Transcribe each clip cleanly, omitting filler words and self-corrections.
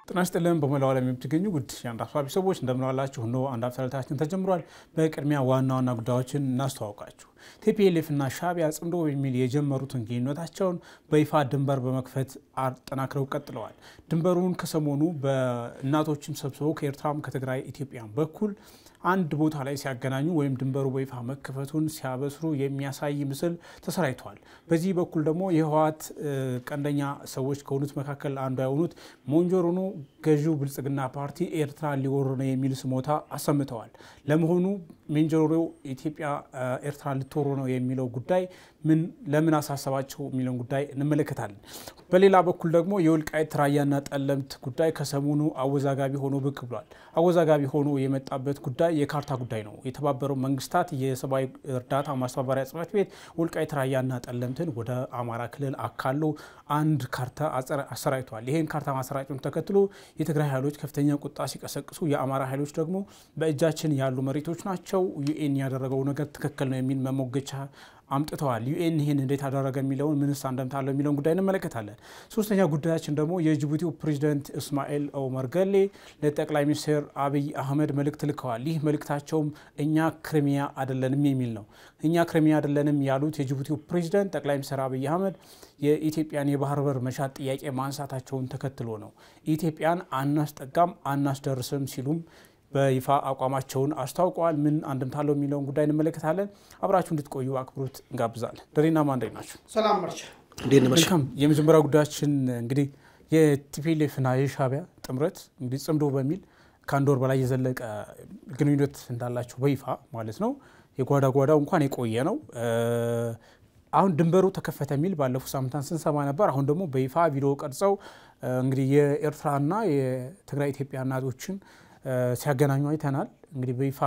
ጤና ይስጥልን በመላው ዓለም የምትገኙ ውድ የአንድ አፍታ ቤተሰቦች እንደምን ዋላችሁ ነው አንድ አፍታ ሰዓታችን ተጀምሯል በቅድሚያ ዋና ጉዳዮችን እናስተዋውቃችሁ ቲፒኤልኤፍ እና ሻዕቢያ ጽምዶ በሚል የጀመሩትን ግንኙነታቸውን በይፋ ድንበር በመክፈት አጠናክረው ቀጥለዋል ድንበሩን ከሰሞኑ በእናቶችም ሰብስበው ከኤርትራም ከትግራይ ኢትዮጵያም በኩል አንድ ቦታ ላይ ሲያገናኙ ወይም ድንበሩ በይፋ መከፈቱን ሲያበስሩ የሚያሳይ ምስል ተሰራይቷል በዚህ በኩል ደግሞ የህወሓት ቀንደኛ ሰዎች ከሆኑት መካከል አንዱ ያውኑት ሞንጆሪኖ ገዢው ብልጽግና ፓርቲ ኤርትራ ሊወር ነው የሚል ስሞታ አሰምተዋል ለመሆኑ ሞንጆሪኖ ኢትዮጵያ ኤርትራ ልትወር ነው የሚለው ጉዳይ ለምን አሳሰባቸው የሚለው ጉዳይ እንመለከታለን በሌላ በኩል ደግሞ የወልቃይት ራያና ጠለምት ጉዳይ ከሰሞኑ አወዛጋቢ ሆኖ ብቅ ብሏል አወዛጋቢ ሆኖ የመጣበት ጉዳይ የካርታ ጉዳይ ነው የተባበረው መንግስታት የሰብአዊ እርዳታ ማስተባበሪያ ጽሕፈት ቤት ወልቃይት ራያና ጠለምትን ወደ አማራ ክልል አካሎ አንድ ካርታ አሰራይቷል ይሄን ካርታ ማሰራጨቱን ተከትሎ የትግራይ ኃይሎች ከፍተኛ ቁጣ ሲቀሰቅሱ የአማራ ኃይሎች ደግሞ በእጃችን ያሉ መሬቶች ናቸው ዩኤን ያደረገው ነገር ትክክል ነው የሚል መሞገቻ አምጥተዋል ዩኤን ይሄን እንዴት አደረገ የሚለው ምንስ አንደምታለው የሚለው ጉዳይ እንመለከታለን ሶስተኛ ጉዳያችን ደግሞ የጅቡቲው ፕሬዝዳንት እስማኤል ኦመር ገሌ ለጠቅላይ ሚኒስትር አብይ አህመድ መልእክት ልከዋል ይህ መልእክታቸውም እኛ ክሪሚያ አይደለንም የሚል ነው እኛ ክሪሚያ አይደለንም ያሉት የጅቡቲው ፕሬዝዳንት ጠቅላይ ሚኒስትር አብይ አህመድ የኢትዮጵያን የባህር በር መሻት ጥያቄ ማንሳታቸውን ተከትሎ ነው ኢትዮጵያን አናስጠጋም አናስደርስም ሲሉም በይፋ አቋማቸውን አስተዋውቀዋል ምን አንደምታለው የሚለው ጉዳይ እንመለከታለን አብራችሁ እንድትቆዩ አክብሮት እንጋብዛለን ደሪና ማንደይ ናችሁ ሰላም መርቻ መልካም የመጀመሪያው ጉዳያችን እንግዲህ የቲፒኤልኤፍ እና የሻዕቢያ ጥምረት እንግዲህ ጽምዶ በሚል ከአንድ ወር በላይ የዘለቀ ግንኙነት እንዳላቸው በይፋ ማለት ነው የጓዳው እንኳን የቆየ ነው አሁን ድንበሩ ተከፈተ የሚል ባለፈው ሳምንታት ስንሰማ ነበር አሁን ደግሞ በይፋ ቪዲዮ ቀርጸው እንግዲህ የኤርትራና የትግራይ ኢትዮጵያ እናቶችን ሲያገናኙ አይተናል እንግዲህ በይፋ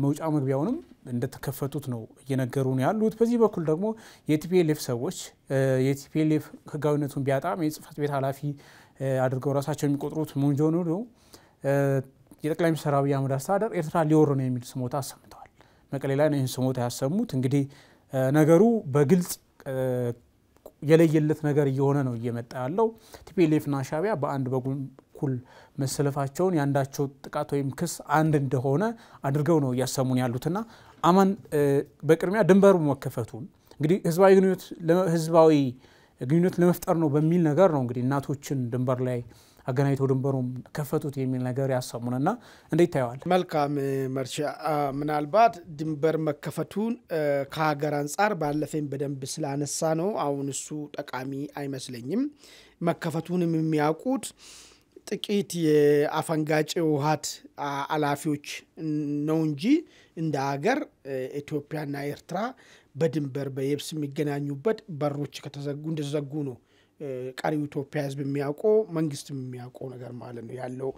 መውጫ መግቢያውንም እንደተከፈቱት ነው እየነገሩን ያሉት በዚህ በኩል ደግሞ የቲፒኤልኤፍ ሰዎች የቲፒኤልኤፍ ህጋዊነቱን ቢያጣም የጽህፈት ቤት ኃላፊ አድርገው ራሳቸው የሚቆጥሩት ሞንጆሪኖ የጠቅላይ ሚኒስትር አብይ አህመድ አስተዳደር ኤርትራ ሊወር ነው የሚል ስሞታ አሰምተዋል መቀሌ ላይ ነው ይህን ስሞታ ያሰሙት እንግዲህ ነገሩ በግልጽ የለየለት ነገር እየሆነ ነው እየመጣ ያለው ቲፒኤልኤፍ እና ሻዕቢያ በአንድ በኩል መሰለፋቸውን ያንዳቸው ጥቃት ወይም ክስ አንድ እንደሆነ አድርገው ነው ያሰሙን ያሉትና አማን በቅድሚያ ድንበሩ መከፈቱን እንግዲህ ህዝባዊ ግንኙነት ለመፍጠር ነው በሚል ነገር ነው እንግዲህ እናቶችን ድንበር ላይ አገናኝተው ድንበሩን ከፈቱት የሚል ነገር ያሰሙንና እንዴት ታያዋል መልካም መርቻ ምናልባት ድንበር መከፈቱን ከሀገር አንፃር ባለፈን በደንብ ስላነሳ ነው አሁን እሱ ጠቃሚ አይመስለኝም መከፈቱንም የሚያውቁት ጥቂት የአፈንጋጭ ውሃት አላፊዎች ነው እንጂ እንደ ሀገር ኢትዮጵያና ኤርትራ በድንበር በየብስ የሚገናኙበት በሮች ከተዘጉ እንደዘጉ ነው ቀሪው ኢትዮጵያ ህዝብ የሚያውቀው መንግስት የሚያውቀው ነገር ማለት ነው ያለው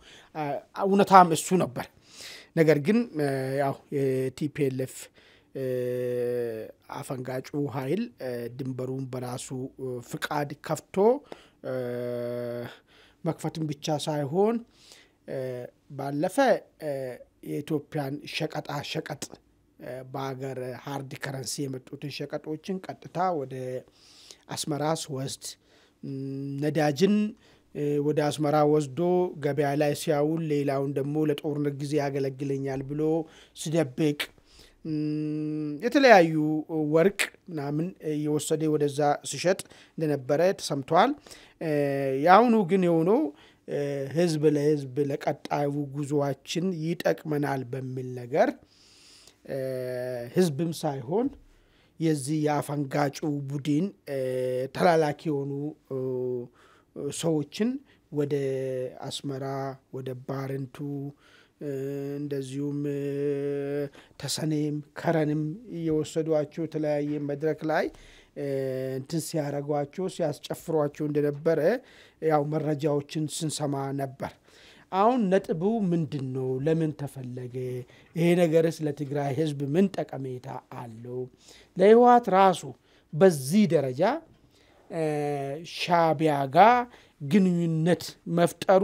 እውነታም እሱ ነበር ነገር ግን ያው የቲፒኤልኤፍ አፈንጋጩ ኃይል ድንበሩን በራሱ ፍቃድ ከፍቶ መክፈቱን ብቻ ሳይሆን ባለፈ የኢትዮጵያን ሸቀጥ በአገር ሃርድ ከረንሲ የመጡትን ሸቀጦችን ቀጥታ ወደ አስመራስ ወስድ ነዳጅን ወደ አስመራ ወስዶ ገበያ ላይ ሲያውል ሌላውን ደግሞ ለጦርነት ጊዜ ያገለግለኛል ብሎ ሲደብቅ የተለያዩ ወርቅ ምናምን የወሰደ ወደዛ ሲሸጥ እንደነበረ ተሰምቷል ያውኑ ግን የሆነው ህዝብ ለህዝብ ለቀጣዩ ጉዞአችን ይጠቅመናል በሚል ነገር ህዝብም ሳይሆን የዚህ ያፈንጋጩ ቡድን ተላላኪ ሆኑ ሰዎችን ወደ አስመራ ወደ ባረንቱ እንደዚሁም ተሰኔም ከረንም እየወሰዷቸው ተለያየ መድረክ ላይ እንትን ሲያረጓቸው ሲያስጨፍሯቸው እንደነበረ ያው መረጃዎችን ስንሰማ ነበር አሁን ነጥቡ ምንድነው ለምን ተፈለገ ይሄ ነገርስ ለትግራይ ህዝብ ምን ጠቀሜታ አለው ለህወሓት ራሱ በዚህ ደረጃ ሻዕቢያ ጋር ግንኙነት መፍጠሩ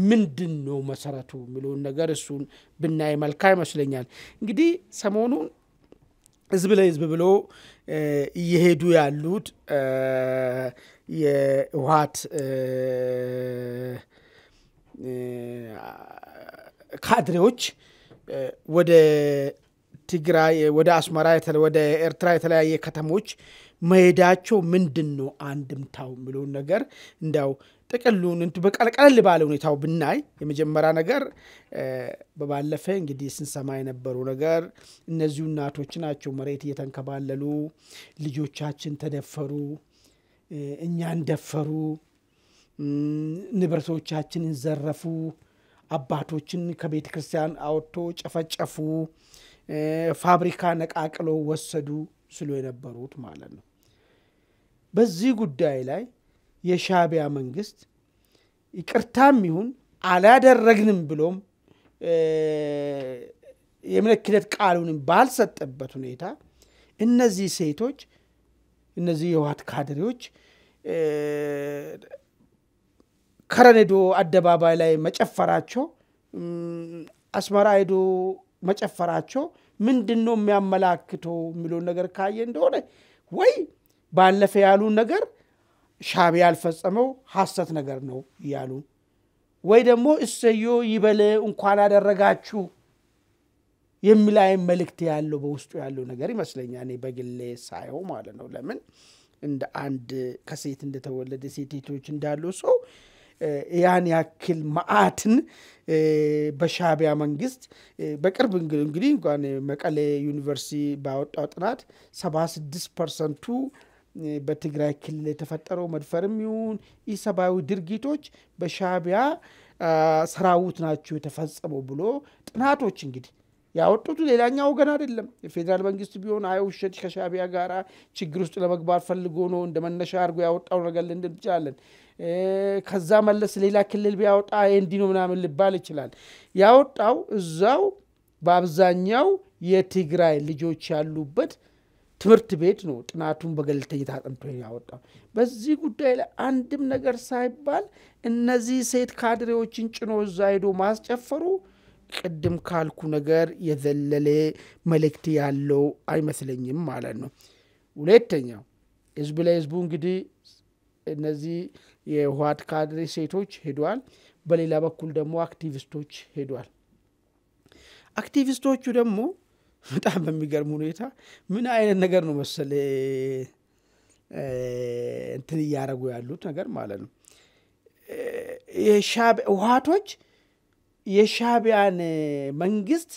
ምንድነው መሰረቱ የሚለው ነገር እሱን ብናይ መልካም ይመስለኛል እንግዲህ ሰሞኑን ህዝብ ለህዝብ ብሎ እየሄዱ ያሉት የህወሓት ካድሬዎች ወደ ትግራይ ወደ አስመራ ወደ ኤርትራ የተለያየ ከተሞች መሄዳቸው ምንድነው አንድምታው የሚለው ነገር እንዳው ጥቅሉን በቀለቀል ባለ ሁኔታው ብናይ የመጀመሪያ ነገር በባለፈ እንግዲህ ስንሰማ የነበረው ነገር እነዚህ እናቶች ናቸው መሬት እየተንከባለሉ ልጆቻችን ተደፈሩ እኛን ደፈሩ ንብረቶቻችንን ዘረፉ አባቶችን ከቤተ ክርስቲያን አውጥቶ ጨፈጨፉ ፋብሪካ ነቃቅሎ ወሰዱ ስሉ የነበሩት ማለት ነው በዚህ ጉዳይ ላይ የሻቢያ መንግስት ይቅርታም ይሁን አላደረግንም ብሎም የምልክት ቃሉን ባልሰጠበት ሁኔታ እነዚህ ሴቶች እነዚህ የዋት ካድሬዎች ከረኔዶ አደባባይ ላይ መጨፈራቸው አስመራ ሄዶ መጨፈራቸው ምንድነው የሚያመላክተው የሚለው ነገር ካየ እንደሆነ ወይ ባለፈ ያሉ ነገር ሻቢያ ያልፈጸመው ሐሰት ነገር ነው ያሉ ወይ ደግሞ እሰዮ ይበለ እንኳን አደረጋችሁ የሚላይ መልእክት ያለው በውስጡ ያለው ነገር ይመስለኛል እኔ በግሌ ሳይው ማለት ነው ለምን እንደ አንድ ከሴት እንደተወለደ ሴቶች እንዳሉ ሰው ያን ያክል ማአትን በሻቢያ መንግስት በቅርብ እንግዲህ እንኳን መቀሌ ዩኒቨርሲቲ ባወጣው ጥናት 76% በትግራይ ክልል የተፈጠረው መድፈርም ይሁን ኢሰባዊ ድርጊቶች በሻቢያ ሰራዊት ናቸው የተፈጸመው ብሎ ጥናቶች እንግዲህ ያወጡት ሌላኛው ወገን አይደለም የፌደራል መንግስት ቢሆን አይውሸት ከሻቢያ ጋራ ችግር ውስጥ ለመግባት ፈልጎ ነው እንደመነሻ አርጎ ያወጣው ነገር እንደምትቻለን ከዛ መለስ ሌላ ክልል ቢያወጣ እንዲኖ ምናምን ልባል ይችላል ያወጣው እዛው በአብዛኛው የትግራይ ልጆች ያሉበት ትምህርት ቤት ነው ጥናቱን በገለልተኛ ታጠንቶ ያወጣው በዚህ ጉዳይ ላይ አንድም ነገር ሳይባል እነዚህ ሴት ካድሬዎችን ጭኖ እዛ ሄዶ ማስጨፈሩ ቅድም ካልኩ ነገር የዘለለ መልእክት ያለው አይመስለኝም ማለት ነው ሁለተኛው ህዝብ ለህዝቡ እንግዲህ እነዚህ የዋት ካድሬ ሴቶች ሄዷል በሌላ በኩል ደግሞ አክቲቪስቶች ሄዷል አክቲቪስቶቹ ደግሞ በጣም በሚገርም ሁኔታ ምን አይነት ነገር ነው መሰለ እንትን ያረጉ ያሉት ነገር ማለት ነው ዋቶች የሻቢያን መንግስት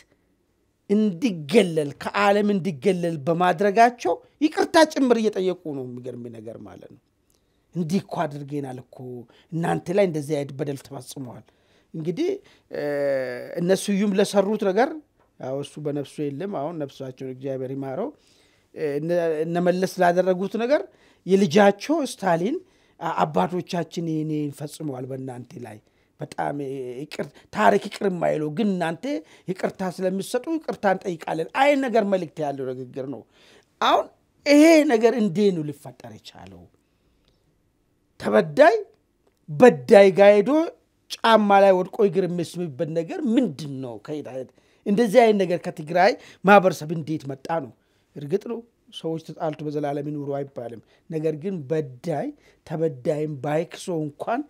እንዲገለል ከዓለም እንዲገለል በማድረጋቸው ይቅርታ ጭምር እየጠየቁ ነው የሚገርም ነገር ማለት ነው እንዲኮ አድርገናል እኮ እናንተ ላይ እንደዚህ አይነት በደል ተፈጽሟል እንግዲህ እነሱም ለሰሩት ነገር ያው እሱ በነፍሱ የለም አሁን ነፍሳቸው እግዚአብሔር ይማረው እነመለስ ላደረጉት ነገር የልጃቸው ስታሊን አባቶቻችን ይሄን ፈጽመዋል በእናንተ ላይ በጣም ታሪክ ይቅር ማይለው ግን እናንተ ይቅርታ ስለምትሰጡ ይቅርታን ጠይቃለን አይ ነገር መልእክት ያለው ንግግር ነው አሁን ይሄ ነገር እንዴት ነው ሊፈጠር ይቻለው ተበዳይ በዳይ ጋይዶ ጫማ ላይ ወድቆ ይግር መስምበት ነገር ምንድነው ከይዳት እንደዚህ አይነት ነገር ከትግራይ ማህበረሰብ እንዴት መጣ ነው እርግጥ ነው ሰዎች ተጣልቱ በዘላለም ይኑሩ አይባልም ነገር ግን በዳይ ተበዳይም ባይክሶ እንኳን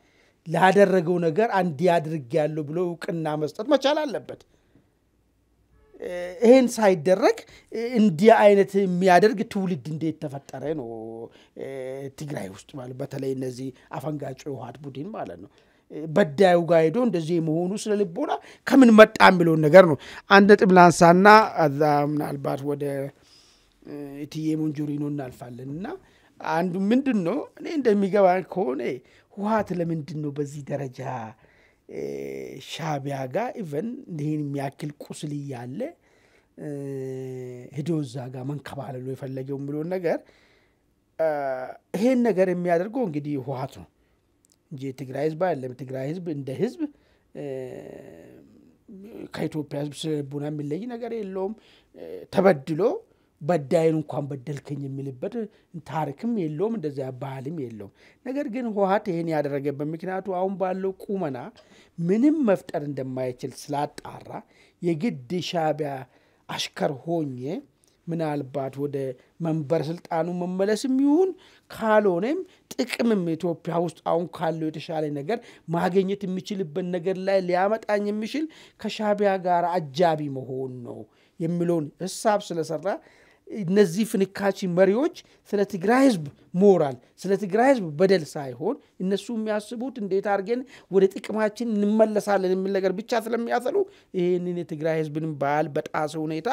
ላደረገው ነገር አንድ ያድርግ ያለው ብሎ እውቅና መስጠት መቻል አለበት ይሄን ሳይደረግ እንዲህ አይነት የሚያደርግ ትውልድ እንዴት ተፈጠረ ነው ትግራይ ውስጥ ማለት በተለይ እነዚህ አፈንጋጭ ዋት ቡድን ማለት ነው በዳዩ ጋይዶ እንደዚህ መሆኑ ስለልቦና ከምን መጣ የሚለው ነገር ነው አንድ ነጥብ ላንሳና ምናልባት ወደ ኢቲኤ ሞንጆሪኖ እናልፋለንና አንዱ ምንድነው እኔ እንደሚገባ ከሆነ ዋት ለምንድነው በዚህ ደረጃ ሻቢያ ጋር ኢቨን ይሄን የሚያክል ቁስል ያለ ሄዶዛ ጋር መንከባለሉ የፈለገው የሚለው ነገር ይሄን ነገር የሚያደርገው እንግዲህ ዋት ነው እንጂ ትግራይ ህዝብ አይደለም ትግራይ ህዝብ እንደ ህዝብ ከኢትዮጵያ ህዝብ ስለቡና የሚለይ ነገር የለውም ተበድሎ በዳይን እንኳን በደልከኝ የሚልበት ታሪክም የለውም እንደዚያ ባህልም የለውም ነገር ግን ዋት ይሄን ያደረገበት ምክንያቱ አሁን ባለው ቁመና ምንም መፍጠር እንደማይችል ስላጣራ የግድ ሻቢያ አሽከር ሆኜ ምናልባት ወደ መንበር ስልጣኑ መመለስም ይሁን ካልሆነም ጥቅምም ኢትዮጵያ ውስጥ አሁን ካለው የተሻለ ነገር ማግኘት የሚችልበት ነገር ላይ ሊያመጣኝ የሚችል ከሻቢያ ጋር አጃቢ መሆን ነው የሚለውን ሐሳብ ስለሰራ እነዚህ ፍንካች መሪዎች ስለ ትግራይ ህዝብ ሞራል ስለ ትግራይ ህዝብ በደል ሳይሆን እነሱ የሚያስቡት እንዴት አድርገን ወደ ጥቅማችን እንመለሳለን የሚል ነገር ብቻ ስለሚያሰሉ ይሄንን የትግራይ ህዝብን ባል በጣሰ ሁኔታ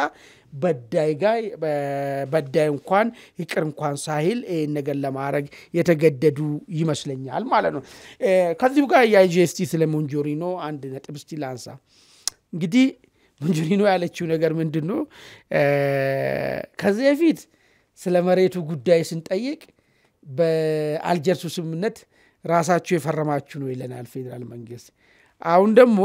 በዳይ እንኳን ይቅር እንኳን ሳይል ይሄን ነገር ለማድረግ የተገደዱ ይመስለኛል ማለት ነው። ከዚህ ጋር የጂኤስቲ ስለ ሞንጆሪኖ አንድ ነጥብ እስቲ ላንሳ። እንግዲህ ሞንጆሪኖ ያለችው ነገር ምንድነው? ከዚህ በፊት ስለ መሬቱ ጉዳይ ስንጠይቅ በአልጀርሱ ስምምነት ራሳችሁ የፈረማችሁ ነው ይለናል ፌደራል መንግስት። አሁን ደግሞ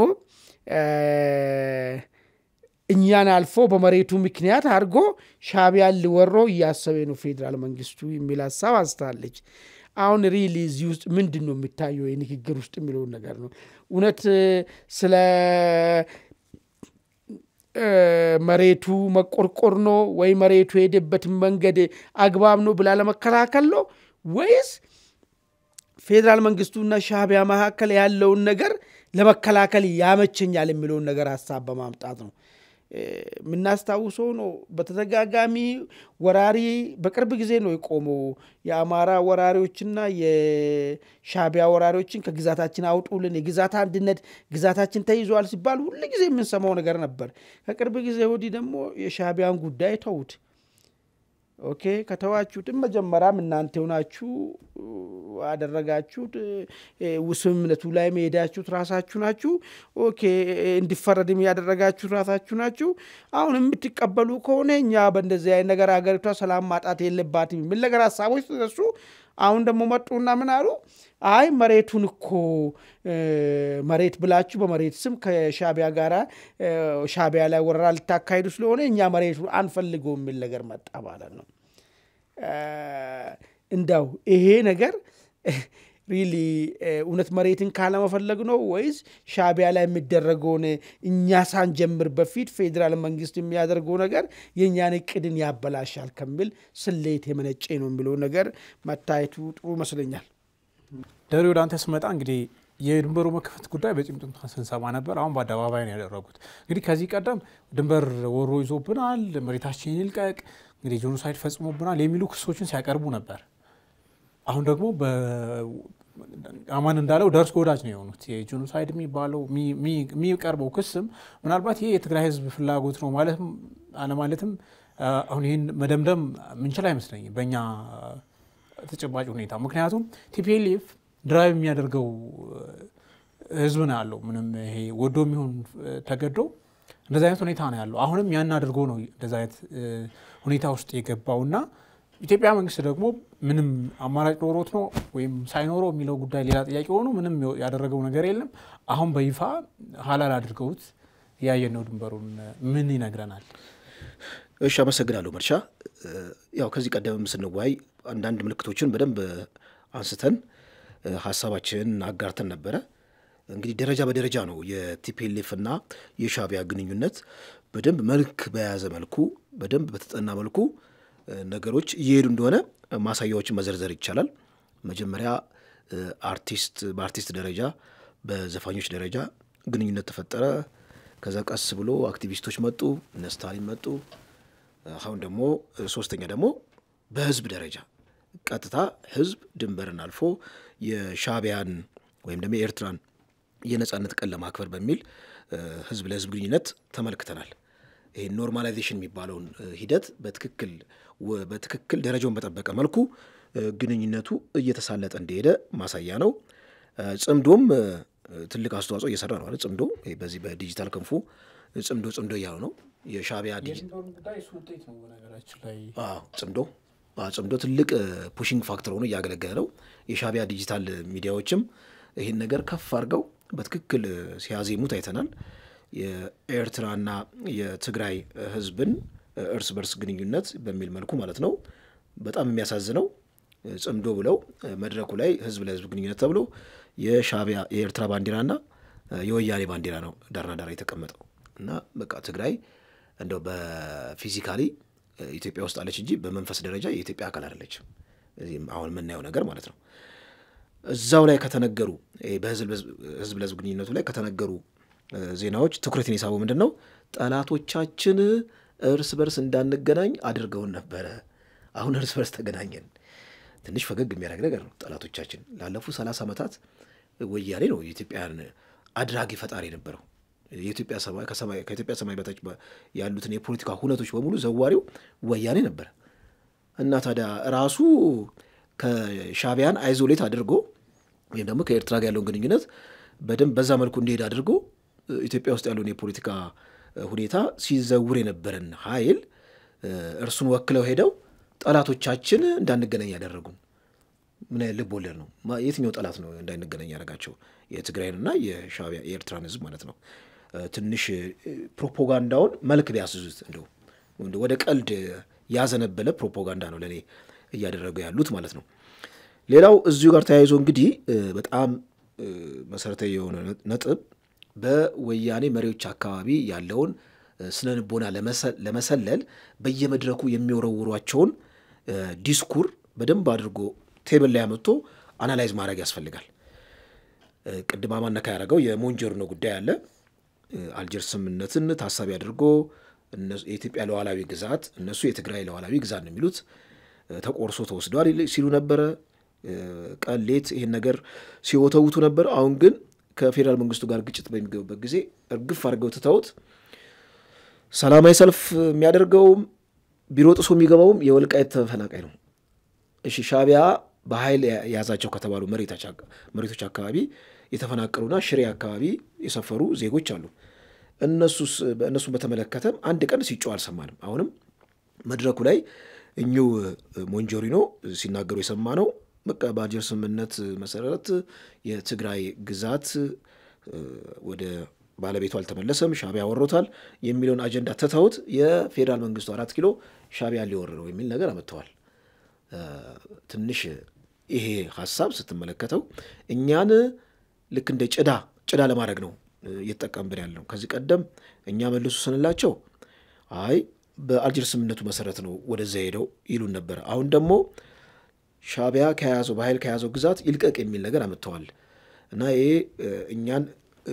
እኛን አልፎ በመሬቱ ምክንያት አድርጎ ሻቢያን ሊወሮ እያሰበ ነው ፌደራል መንግስቱ የሚል ሐሳብ አንስታለች። አሁን ሪሊዝ ውስጥ ምንድነው የሚታየው የንግግር ውስጥ የሚለው ነገር ነው? እውነት ስለ መሬቱ መቆርቆር ነው ወይ መሬቱ ሄደበት መንገድ አግባብ ነው ብላ ለመከላከል ነው ወይስ ፌደራል መንግስቱና ሻቢያ መካከል ያለውን ነገር ለመከላከል ያመቸኛል የሚለው ነገር ሐሳብ በማምጣት ነው? ምናስታውሰው ነው በተደጋጋሚ ወራሪ በቅርብ ጊዜ ነው የቆመው የአማራ ወራሪዎችና የሻቢያ ወራሪዎችን ከግዛታችን አውጡልን የግዛት አንድነት ግዛታችን ተይዟል ሲባል ሁሉ ጊዜ የምንሰማው ነገር ነበር። ከቅርብ ጊዜ ወዲህ ደግሞ የሻቢያን ጉዳይ ተውት። ኦኬ ከተዋችሁት መጀመሪያም እናንተ ሆናችሁ አደረጋችሁት ውስምነቱ ላይ መሄዳችሁት ራሳችሁ ናችሁ። ኦኬ እንዲፈረድም ያደረጋችሁት ራሳችሁ ናችሁ። አሁን የምትቀበሉ ከሆነ እኛ በእንደዚህ አይነት ነገር አገሪቷ ሰላም ማጣት የለባትም የሚል ነገር ሐሳቦች ተነሱ። አሁን ደግሞ መጡና ምን አሉ? አይ መሬቱን እኮ መሬት ብላችሁ በመሬት ስም ከሻቢያ ጋራ ሻቢያ ላይ ወረራ ልታካሂዱ ስለሆነ እኛ መሬቱን አንፈልገውም የሚል ነገር መጣ ማለት ነው። እንዳው ይሄ ነገር ሪሊ እውነት መሬትን ካለመፈለግ ነው ወይስ ሻቢያ ላይ የሚደረገውን እኛ ሳንጀምር በፊት ፌደራል መንግስት የሚያደርገው ነገር የኛን እቅድን ያበላሻል ከሚል ስሌት የመነጨ ነው የሚለው ነገር መታየቱ ጥሩ ይመስለኛል። ደሪው ዳንተ ስመጣ እንግዲህ የድንበሩ መከፈት ጉዳይ በጭምጭምታ ስንሰማ ነበር። አሁን በአደባባይ ነው ያደረጉት። እንግዲህ ከዚህ ቀደም ድንበር ወሮ ይዞብናል፣ መሬታችን ይልቀቅ፣ እንግዲህ ጄኖሳይድ ፈጽሞብናል የሚሉ ክሶችን ሲያቀርቡ ነበር። አሁን ደግሞ አማን እንዳለው ደርስ ጎዳጅ ነው የሆኑት። የጄኖሳይድ የሚባለው የሚቀርበው ክስም ምናልባት ይሄ የትግራይ ህዝብ ፍላጎት ነው ማለትም አለማለትም አሁን ይሄን መደምደም ምንችል አይመስለኝም በእኛ ተጨባጭ ሁኔታ። ምክንያቱም ቲፒኤልኤፍ ድራይቭ የሚያደርገው ህዝብ ነው ያለው። ምንም ይሄ ወዶ የሚሆን ተገዶ እንደዛ አይነት ሁኔታ ነው ያለው። አሁንም ያን አድርጎ ነው እንደዛ አይነት ሁኔታ ውስጥ የገባውና ኢትዮጵያ መንግስት ደግሞ ምንም አማራጭ ኖሮት ነው ወይም ሳይኖረው የሚለው ጉዳይ ሌላ ጥያቄ ሆኖ ምንም ያደረገው ነገር የለም። አሁን በይፋ ሐላል አድርገውት ያየን ነው ድንበሩን ምን ይነግረናል? እሺ አመሰግናለሁ መርሻ። ያው ከዚህ ቀደም ስንወያይ አንዳንድ ምልክቶችን በደንብ አንስተን ሐሳባችንን አጋርተን ነበር። እንግዲህ ደረጃ በደረጃ ነው የቲፒኤልኤፍ እና የሻቢያ ግንኙነት በደንብ መልክ በያዘ መልኩ በደንብ በተጠና መልኩ ነገሮች እየሄዱ እንደሆነ ማሳያዎችን መዘርዘር ይቻላል። መጀመሪያ በአርቲስት ደረጃ በዘፋኞች ደረጃ ግንኙነት ተፈጠረ። ከዛ ቀስ ብሎ አክቲቪስቶች መጡ፣ እነ ስታሊን መጡ። አሁን ደግሞ ሶስተኛ ደግሞ በህዝብ ደረጃ ቀጥታ ህዝብ ድንበርን አልፎ የሻቢያን ወይም ደግሞ የኤርትራን የነጻነት ቀን ለማክበር በሚል ህዝብ ለህዝብ ግንኙነት ተመልክተናል። ይሄ ኖርማላይዜሽን የሚባለውን ሂደት በትክክል ደረጃውን በጠበቀ መልኩ ግንኙነቱ እየተሳለጠ እንደሄደ ማሳያ ነው። ጽምዶም ትልቅ አስተዋጽኦ እየሰራ ነው አይደል? ጽምዶ በዚህ በዲጂታል ክንፉ ጽምዶ ያለው ነው የሻቢያ ዲጂታል ጉዳይ ሱልጤት ነው በነገራችን ላይ። ጽምዶ ትልቅ ፑሽንግ ፋክተር ሆኖ እያገለገለ ነው። የሻቢያ ዲጂታል ሚዲያዎችም ይህን ነገር ከፍ አድርገው በትክክል ሲያዜሙት አይተናል። የኤርትራና የትግራይ ህዝብን እርስ በርስ ግንኙነት በሚል መልኩ ማለት ነው። በጣም የሚያሳዝነው ጽምዶ ብለው መድረኩ ላይ ህዝብ ለህዝብ ግንኙነት ተብሎ የሻቢያ የኤርትራ ባንዲራና የወያኔ ባንዲራ ነው ዳርና ዳር የተቀመጠው እና በቃ ትግራይ እንደው በፊዚካሊ ኢትዮጵያ ውስጥ አለች እንጂ በመንፈስ ደረጃ የኢትዮጵያ አካል አይደለችም። አሁን የምናየው ነገር ማለት ነው። እዛው ላይ ከተነገሩ በህዝብ ለህዝብ ግንኙነቱ ላይ ከተነገሩ ዜናዎች ትኩረትን የሳበው ምንድነው? ጠላቶቻችን እርስ በርስ እንዳንገናኝ አድርገውን ነበረ። አሁን እርስ በርስ ተገናኘን። ትንሽ ፈገግ የሚያደርግ ነገር ነው። ጠላቶቻችን ላለፉት 30 ዓመታት ወያኔ ነው የኢትዮጵያን አድራጊ ፈጣሪ ነበረው። የኢትዮጵያ ሰማይ ከኢትዮጵያ ሰማይ በታች ያሉትን የፖለቲካ ሁነቶች በሙሉ ዘዋሪው ወያኔ ነበር እና ታዲያ ራሱ ከሻቢያን አይዞሌት አድርጎ ወይም ደግሞ ከኤርትራ ጋር ያለውን ግንኙነት በደንብ በዛ መልኩ እንዲሄድ አድርጎ ኢትዮጵያ ውስጥ ያለውን የፖለቲካ ሁኔታ ሲዘውር የነበረን ኃይል እርሱን ወክለው ሄደው ጠላቶቻችን እንዳንገናኝ ያደረጉን። ምን ያህል ልብ ወለድ ነው? የትኛው ጠላት ነው እንዳንገናኝ ያደረጋቸው? የትግራይንና የሻቢያ የኤርትራን ህዝብ ማለት ነው። ትንሽ ፕሮፓጋንዳውን መልክ ቢያስዙት እንደው ወደ ቀልድ ያዘነበለ ፕሮፓጋንዳ ነው ለኔ እያደረጉ ያሉት ማለት ነው። ሌላው እዚሁ ጋር ተያይዞ እንግዲህ በጣም መሰረታዊ የሆነ ነጥብ በወያኔ መሪዎች አካባቢ ያለውን ስነልቦና ለመሰለል በየመድረኩ የሚወረውሯቸውን ዲስኩር በደንብ አድርጎ ቴብል ላይ አመጥቶ አናላይዝ ማድረግ ያስፈልጋል። ቅድም አማነካ ያደረገው የሞንጆሪኖ ጉዳይ አለ። አልጀርስ ስምምነትን ታሳቢ አድርጎ የኢትዮጵያ ሉዓላዊ ግዛት እነሱ የትግራይ ሉዓላዊ ግዛት ነው የሚሉት ተቆርሶ ተወስዷል ሲሉ ነበረ። ቀሌት ይሄን ነገር ሲወተውቱ ነበር። አሁን ግን ከፌደራል መንግስቱ ጋር ግጭት በሚገቡበት ጊዜ እርግፍ አድርገው ትተውት ሰላማዊ ሰልፍ የሚያደርገውም ቢሮ ጥሶ የሚገባውም የወልቃይት ተፈናቃይ ነው። እሺ ሻቢያ በኃይል ያዛቸው ከተባሉ መሬቶች አካባቢ የተፈናቀሉና ሽሬ አካባቢ የሰፈሩ ዜጎች አሉ። እነሱን በተመለከተም አንድ ቀን ሲጮህ አልሰማንም። አሁንም መድረኩ ላይ እኚሁ ሞንጆሪኖ ሲናገሩ የሰማነው በቃ በአልጀርስ ስምምነት መሰረት የትግራይ ግዛት ወደ ባለቤቱ አልተመለሰም፣ ሻቢያ ወሮታል የሚለውን አጀንዳ ተተውት የፌደራል መንግስቱ 4 ኪሎ ሻቢያን ሊወር ነው የሚል ነገር አመጥተዋል። ትንሽ ይሄ ሐሳብ ስትመለከተው እኛን ልክ እንደ ጭዳ ለማድረግ ነው እየተጠቀምብን ያለው። ከዚህ ቀደም እኛ መልሱ ስንላቸው አይ በአልጀርስ ስምምነቱ መሰረት ነው ወደዛ ሄደው ይሉን ነበር። አሁን ደግሞ ሻቢያ በኃይል ከያዘው ግዛት ይልቀቅ የሚል ነገር አመጥተዋል እና ይሄ እኛን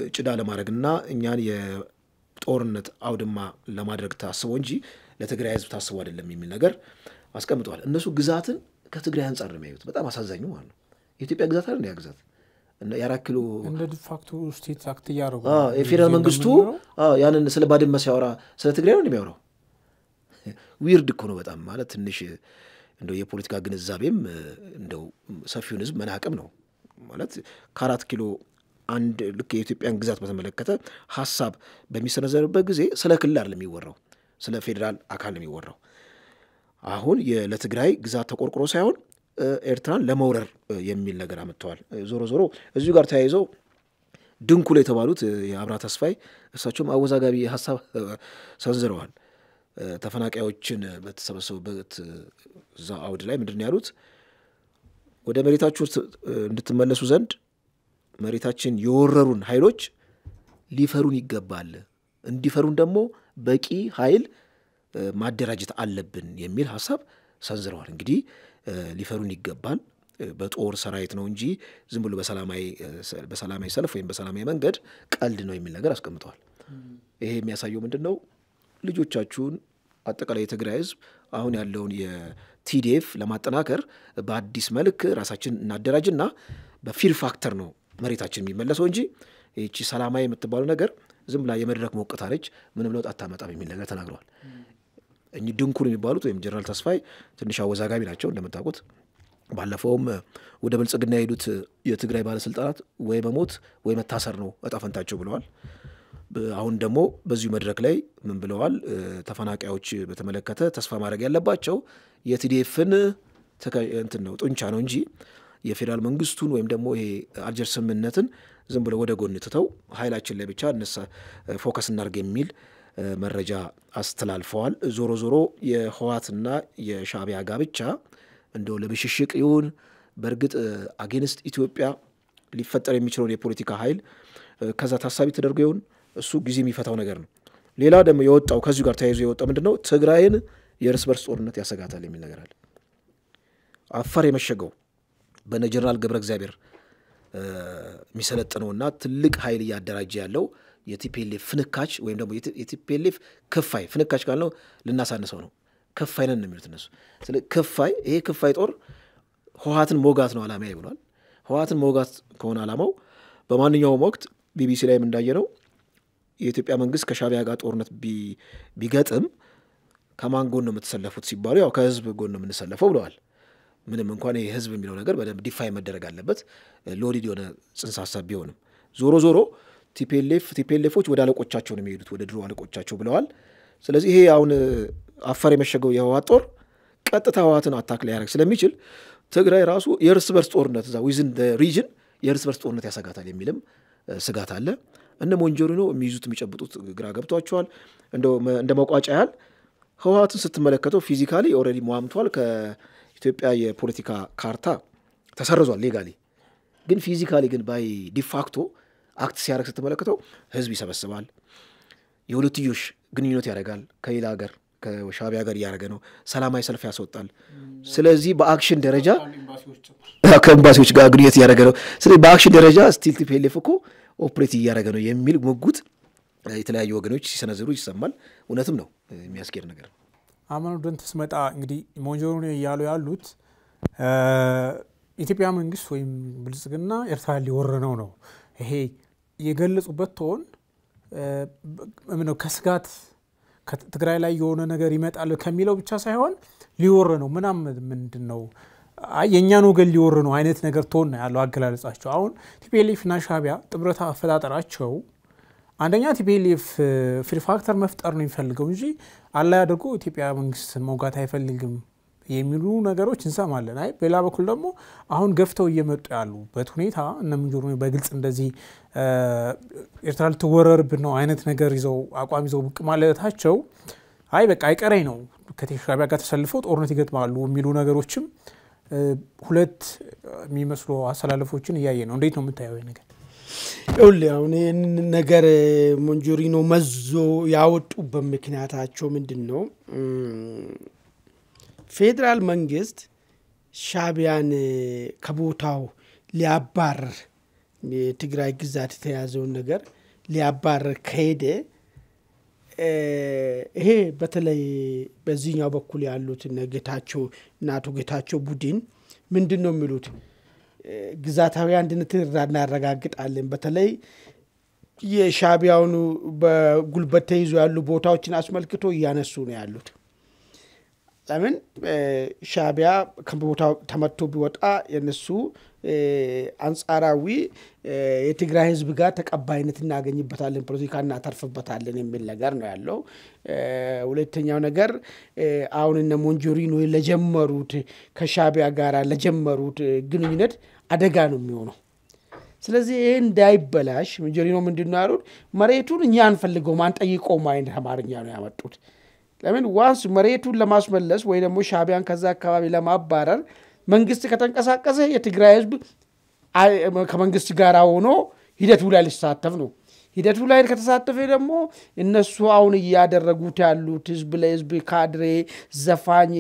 ጭዳ ለማድረግና እኛን የጦርነት አውድማ ለማድረግ ታስቦ እንጂ ለትግራይ ህዝብ ታስቦ አይደለም የሚል ነገር አስቀምጠዋል። እነሱ ግዛትን ከትግራይ አንጻር ነው የሚያዩት። በጣም አሳዛኙ ማለት ነው። የኢትዮጵያ ግዛት አይደል? ያ ግዛት እና የ4 ኪሎ እንደ ዲፋክቶ ስቴት አክት ያደረጉ የፌደራል መንግስቱ ያንን ስለ ባድመ ሲያወራ ስለ ትግራይ ነው የሚያወራው። ዊርድ እኮ ነው በጣም ማለት ትንሽ እንደው የፖለቲካ ግንዛቤም እንደው ሰፊውን ህዝብ መናቅም ነው ማለት ከ4 ኪሎ አንድ ልክ የኢትዮጵያን ግዛት በተመለከተ ሐሳብ በሚሰነዘርበት ጊዜ ስለ ክልል አይደለም የሚወራው፣ ስለ ፌደራል አካል ነው የሚወራው። አሁን ለትግራይ ግዛት ተቆርቆሮ ሳይሆን ኤርትራን ለመውረር የሚል ነገር አመጥተዋል። ዞሮ እዚሁ ጋር ተያይዘው ድንኩል የተባሉት የአብራ ተስፋይ እሳቸውም አወዛጋቢ ሐሳብ ሰንዝረዋል። ተፈናቃዮችን በተሰበሰቡበት እዛ አውድ ላይ ምንድን ነው ያሉት? ወደ መሬታችሁ እንድትመለሱ ዘንድ መሬታችን የወረሩን ኃይሎች ሊፈሩን ይገባል፣ እንዲፈሩን ደግሞ በቂ ኃይል ማደራጀት አለብን የሚል ሐሳብ ሰንዝረዋል። እንግዲህ ሊፈሩን ይገባል በጦር ሰራዊት ነው እንጂ ዝም ብሎ በሰላማዊ ሰልፍ ወይም በሰላማዊ መንገድ ቀልድ ነው የሚል ነገር አስቀምጠዋል። ይሄ የሚያሳየው ምንድነው? ልጆቻችሁን አጠቃላይ የትግራይ ህዝብ አሁን ያለውን የቲዲኤፍ ለማጠናከር በአዲስ መልክ ራሳችን እናደራጅና በፊር ፋክተር ነው መሬታችን የሚመለሰው እንጂ እቺ ሰላማዊ የምትባለው ነገር ዝም ብላ የመድረክ ሞቅታ ነች፣ ምንም ለውጥ አታመጣም የሚል ነገር ተናግረዋል። እኚህ ድንኩል የሚባሉት ወይም ጀነራል ተስፋይ ትንሽ አወዛጋቢ ናቸው እንደምታውቁት። ባለፈውም ወደ ብልጽግና የሄዱት የትግራይ ባለስልጣናት ወይ መሞት ወይ መታሰር ነው እጣ ፈንታቸው ብለዋል። አሁን ደግሞ በዚሁ መድረክ ላይ ምን ብለዋል? ተፈናቃዮች በተመለከተ ተስፋ ማድረግ ያለባቸው የቲዲኤፍን እንትን ነው ጡንቻ ነው እንጂ የፌደራል መንግስቱን ወይም ደግሞ ይሄ አልጀርስ ስምምነትን ዝም ብለው ወደ ጎን ትተው ኃይላችን ላይ ብቻ ፎከስ እናድርግ የሚል መረጃ አስተላልፈዋል። ዞሮ የህወሓትና የሻቢያ ጋብቻ እንደው ለብሽሽቅ ይሁን በእርግጥ አጌንስት ኢትዮጵያ ሊፈጠር የሚችለውን የፖለቲካ ኃይል ከዛ ታሳቢ ተደርጎ ይሁን እሱ ጊዜ የሚፈታው ነገር ነው። ሌላ ደግሞ የወጣው ከዚሁ ጋር ተያይዞ የወጣው ምንድነው? ትግራይን የእርስ በርስ ጦርነት ያሰጋታል የሚል ነገር አለ። አፋር የመሸገው በነ ጀነራል ገብረ እግዚአብሔር የሚሰለጥነውና ትልቅ ኃይል እያደራጀ ያለው የቲፒኤልኤፍ ፍንካች ወይም ደግሞ የቲፒኤልኤፍ ክፋይ ፍንካች ካልነው ልናሳንሰው ነው። ክፋይ ነን የሚሉት እነሱ። ስለ ክፋይ ይሄ ክፋይ ጦር ህወሓትን መውጋት ነው ዓላማዬ ብሏል። ህወሓትን መውጋት ከሆነ ዓላማው በማንኛውም ወቅት ቢቢሲ ላይም እንዳየነው የኢትዮጵያ መንግስት ከሻዕቢያ ጋር ጦርነት ቢገጥም ከማን ጎን ነው የምትሰለፉት ሲባሉ ያው ከህዝብ ጎን ነው የምንሰለፈው ብለዋል። ምንም እንኳን ይሄ ህዝብ የሚለው ነገር በደንብ ዲፋይ መደረግ አለበት ሎዲድ የሆነ ጽንሰ ሐሳብ ቢሆንም ዞሮ ዞሮ ቲፒኤልኤፎች ወደ አለቆቻቸው ነው የሚሄዱት ወደ ድሮ አለቆቻቸው ብለዋል። ስለዚህ ይሄ አሁን አፋር የመሸገው የህወሓት ጦር ቀጥታ ህወሓትን አታክ ሊያደርግ ስለሚችል ትግራይ ራሱ የእርስ በርስ ጦርነት እዛ ዊዝን ሪጅን የእርስ በርስ ጦርነት ያሰጋታል የሚልም ስጋት አለ። እነ ሞንጆሪኖ የሚይዙት የሚጨብጡት ግራ ገብቷቸዋል። እንደ መቋጫ ያህል ህወሓትን ስትመለከተው ፊዚካሊ ኦልሬዲ ሟምቷል። ከኢትዮጵያ የፖለቲካ ካርታ ተሰርዟል ሌጋሊ። ግን ፊዚካሊ ግን ባይ ዲፋክቶ አክት ሲያደርግ ስትመለከተው ህዝብ ይሰበስባል፣ የሁለትዮሽ ግንኙነት ያደርጋል፣ ከሌላ ሀገር ከሻዕቢያ ጋር እያደረገ ነው፣ ሰላማዊ ሰልፍ ያስወጣል። ስለዚህ በአክሽን ደረጃ ከኤምባሲዎች ጋር ግንኙነት እያደረገ ነው። ስለዚህ በአክሽን ደረጃ ስቲል ቲፒኤልኤፍ እኮ ኦፕሬት እያደረገ ነው የሚል ሙግት የተለያዩ ወገኖች ሲሰነዝሩ ይሰማል። እውነትም ነው የሚያስኬድ ነገር ነው። አማኑ ደንተስ መጣ እንግዲህ ሞንጆሪኖ እያሉ ያሉት ኢትዮጵያ መንግስት ወይም ብልጽግና ኤርትራ ሊወረነው ነው ይሄ የገለጹበት ቶን ምነው ከስጋት ከትግራይ ላይ የሆነ ነገር ይመጣል ከሚለው ብቻ ሳይሆን ሊወረነው ምንድነው የኛን ወገን ሊወረነው አይነት ነገር ቶን ያለው አገላለጻቸው። አሁን ቲፒኤልኤፍ እና ሻዕቢያ ጥምረት አፈጣጠራቸው አንደኛ ቲፒኤልኤፍ ፍሪ ፋክተር መፍጠር ነው የሚፈልገው እንጂ አላ ያደርጉ ኢትዮጵያ መንግስት መውጋት አይፈልግም የሚሉ ነገሮች እንሰማለን። አይ በሌላ በኩል ደግሞ አሁን ገፍተው እየመጡ ያሉበት ሁኔታ እነ ሞንጆሪኖ በግልጽ እንደዚህ ኤርትራ ልትወረርብን ነው አይነት ነገር ይዘው አቋም ይዘው ብቅ ማለታቸው አይ በቃ አይቀሬ ነው ከሻዕቢያ ጋር ተሰልፈው ጦርነት ይገጥማሉ የሚሉ ነገሮችም ሁለት የሚመስሉ አሰላለፎችን እያየ ነው። እንዴት ነው የምታየው ነገር? አሁን ነገር ሞንጆሪኖ መዞ ያወጡበት ምክንያታቸው ምንድነው? ፌደራል መንግስት ሻዕቢያን ከቦታው ሊያባርር የትግራይ ግዛት የተያዘውን ነገር ሊያባርር ከሄደ ይሄ በተለይ በዚህኛው በኩል ያሉት ጌታቸው ናቶ ጌታቸው ቡድን ምንድነው የሚሉት? ግዛታዊ አንድነትን እናረጋግጣለን። በተለይ የሻዕቢያውን በጉልበት ተይዞ ያሉ ቦታዎችን አስመልክቶ እያነሱ ነው ያሉት። ለምን ሻዕቢያ ከቦታው ተመቶ ቢወጣ የነሱ አንጻራዊ የትግራይ ህዝብ ጋር ተቀባይነት እናገኝበታለን፣ ፖለቲካ እናተርፍበታለን የሚል ነገር ነው ያለው። ሁለተኛው ነገር አሁን እነ ሞንጆሪኖ ለጀመሩት ከሻዕቢያ ጋር ለጀመሩት ግንኙነት አደጋ ነው የሚሆነው። ስለዚህ ይሄ እንዳይበላሽ ሞንጆሪኖ ምንድነው ያሉት? መሬቱን እኛ አንፈልገው ማን ጠይቀው ማይን አማርኛ ነው ያመጡት። ለምን ዋንስ መሬቱን ለማስመለስ ወይ ደግሞ ሻዕቢያን ከዛ አካባቢ ለማባረር መንግስት ከተንቀሳቀሰ የትግራይ ህዝብ ከመንግስት ጋር ሆኖ ሂደቱ ላይ ሊሳተፍ ነው። ሂደቱ ላይ ከተሳተፈ ደግሞ እነሱ አሁን ያደረጉት ያሉት ህዝብ ለህዝብ ካድሬ ዘፋኝ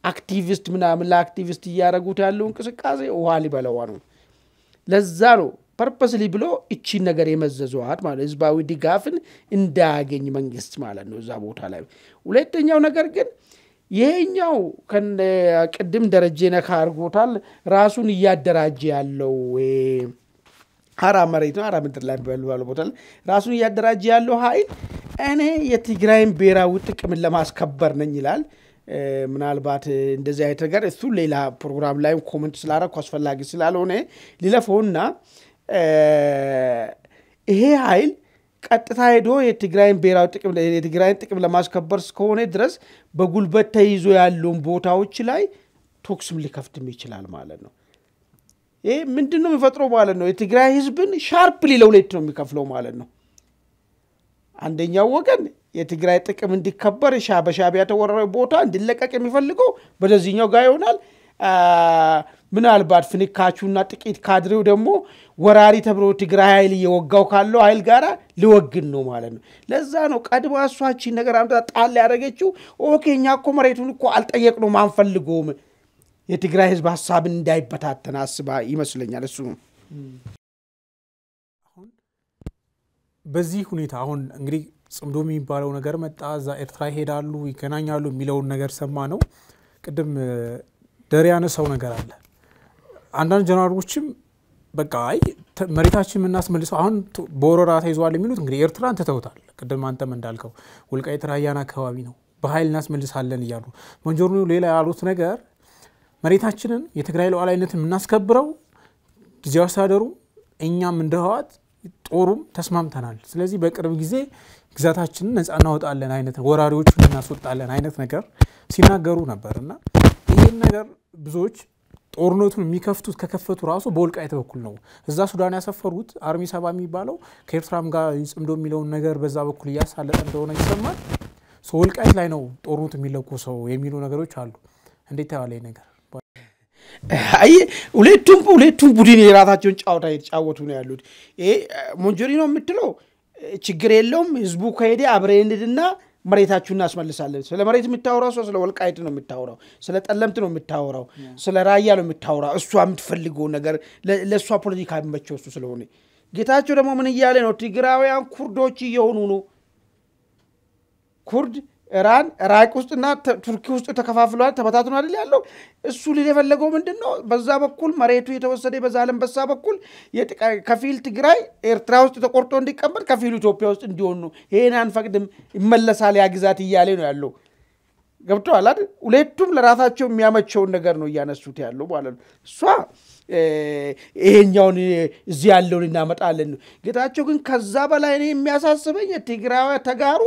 አክቲቪስት ምናምን ለአክቲቪስት ያደረጉት ያለው እንቅስቃሴ ውሃ ሊበላው ነው። ለዛ ነው ፐርፐስሊ ብሎ እቺ ነገር የመዘዘዋት ማለት ህዝባዊ ድጋፍን እንዳያገኝ መንግስት ማለት ነው እዛ ቦታ ላይ። ሁለተኛው ነገር ግን ይሄኛው ቅድም ደረጀ ነካ አርጎታል ራሱን ያደራጀ ያለው ሀራ መሬት ነው ሀራ ምድር ላይ ባለው ቦታ ራሱን ያደራጀ ያለው ኃይል እኔ የትግራይን ብሔራዊ ጥቅም ለማስከበር ነኝ ይላል። ምናልባት እንደዚህ አይነት ነገር እሱ ሌላ ፕሮግራም ላይ ኮሜንት ስላደረኩ አስፈላጊ ስላልሆነ ሊለፈውና ይሄ ኃይል ቀጥታ ሄዶ የትግራይን ብሔራዊ ጥቅም የትግራይን ጥቅም ለማስከበር እስከሆነ ድረስ በጉልበት ተይዞ ያሉን ቦታዎች ላይ ቶክስም ሊከፍትም ይችላል ማለት ነው። ይሄ ምንድነው የሚፈጥረው ማለት ነው? የትግራይ ህዝብን ሻርፕሊ ለሁለት ነው የሚከፍለው ማለት ነው። አንደኛው ወገን የትግራይ ጥቅም እንዲከበር በሻዕቢያ ተወረረ ቦታ እንዲለቀቅ የሚፈልገው በዚህኛው ጋር ይሆናል። ምናልባት ፍንካቹና ጥቂት ካድሬው ደግሞ ወራሪ ተብሎ ትግራይ ኃይል እየወጋው ካለው ኃይል ጋራ ሊወግን ነው ማለት ነው። ለዛ ነው ቀድማ እሷች ነገር አምጣ ጣል ያደረገችው። ኦኬ እኛ እኮ መሬቱን እኮ አልጠየቅነውም አንፈልገውም የትግራይ ህዝብ ሐሳብን እንዳይበታተን አስባ ይመስለኛል እሱ ነው። አሁን በዚህ ሁኔታ አሁን እንግዲህ ጽምዶ የሚባለው ነገር መጣ እዛ ኤርትራ ይሄዳሉ ይገናኛሉ የሚለውን ነገር ሰማ ነው። ቅድም ደሪያነ ሰው ነገር አለ አንዳንድ ጀነራሎችም በቃ አይ መሬታችን የምናስመልሰው አሁን በወረራ ተይዟል የሚሉት እንግዲህ ኤርትራን ተተውታል። ቅድም አንተም እንዳልከው ወልቃይት ራያን አካባቢ ነው በኃይል እናስመልሳለን እያሉ ሞንጆሪኖ ሌላ ያሉት ነገር መሬታችንን የትግራይ ሉዓላዊነትን የምናስከብረው ጊዜያዊ አስተዳደሩ እኛም እንደ ህወሓት ጦሩም ተስማምተናል። ስለዚህ በቅርብ ጊዜ ግዛታችንን ነፃ እናወጣለን አይነት ወራሪዎችን እናስወጣለን አይነት ነገር ሲናገሩ ነበርና ይሄን ነገር ብዙዎች ጦርነቱን የሚከፍቱት ከከፈቱ ራሱ በወልቃይት በኩል ነው። እዛ ሱዳን ያሰፈሩት አርሚ 7 የሚባለው ከኤርትራም ጋር ጽምዶ የሚለውን ነገር በዛ በኩል እያሳለጠ እንደሆነ ይሰማል። ወልቃይት ላይ ነው ጦርነቱ የሚለኮሰው የሚሉ ነገሮች አሉ። እንዴት ታያለህ ነገር? አይ ሁለቱም ቡድን የራሳቸውን ጫወታ እየተጫወቱ ነው ያሉት። ይሄ ሞንጆሪኖ የምትለው ችግር የለውም ህዝቡ ከሄደ አብረንድና መሬታችሁን እናስመልሳለን። ስለ መሬት የምታወራው ስለ ወልቃይት ነው የምታወራው፣ ስለ ጠለምት ነው የምታወራው፣ ስለ ራያ ነው የምታወራው። እሷ የምትፈልገው ነገር ለእሷ ፖለቲካ የሚመቸው እሱ ስለሆነ ጌታቸው ደግሞ ምን እያለ ነው? ትግራውያን ኩርዶች እየሆኑ ነው። ኩርድ ኢራን ኢራቅ ውስጥና ቱርኪ ውስጥ ተከፋፍሏል ተበታትኗል አይደል ያለው። እሱ ሊፈለገው ምንድነው? በዛ በኩል መሬቱ የተወሰደ በዛለም በሳ በኩል ከፊል ትግራይ ኤርትራ ውስጥ ተቆርጦ እንዲቀመጥ ከፊሉ ኢትዮጵያ ውስጥ እንዲሆን ነው። ይሄን አንፈቅድም ይመለሳል ያ ግዛት እያለ ነው ያለው። ገብቷል አይደል? ሁለቱም ለራሳቸው የሚያመቸውን ነገር ነው እያነሱት ያለው ማለት ነው። እሷ ይሄኛውን እዚህ ያለውን እናመጣለን ነው። ጌታቸው ግን ከዛ በላይ ነው የሚያሳስበኝ የትግራይ ተጋሩ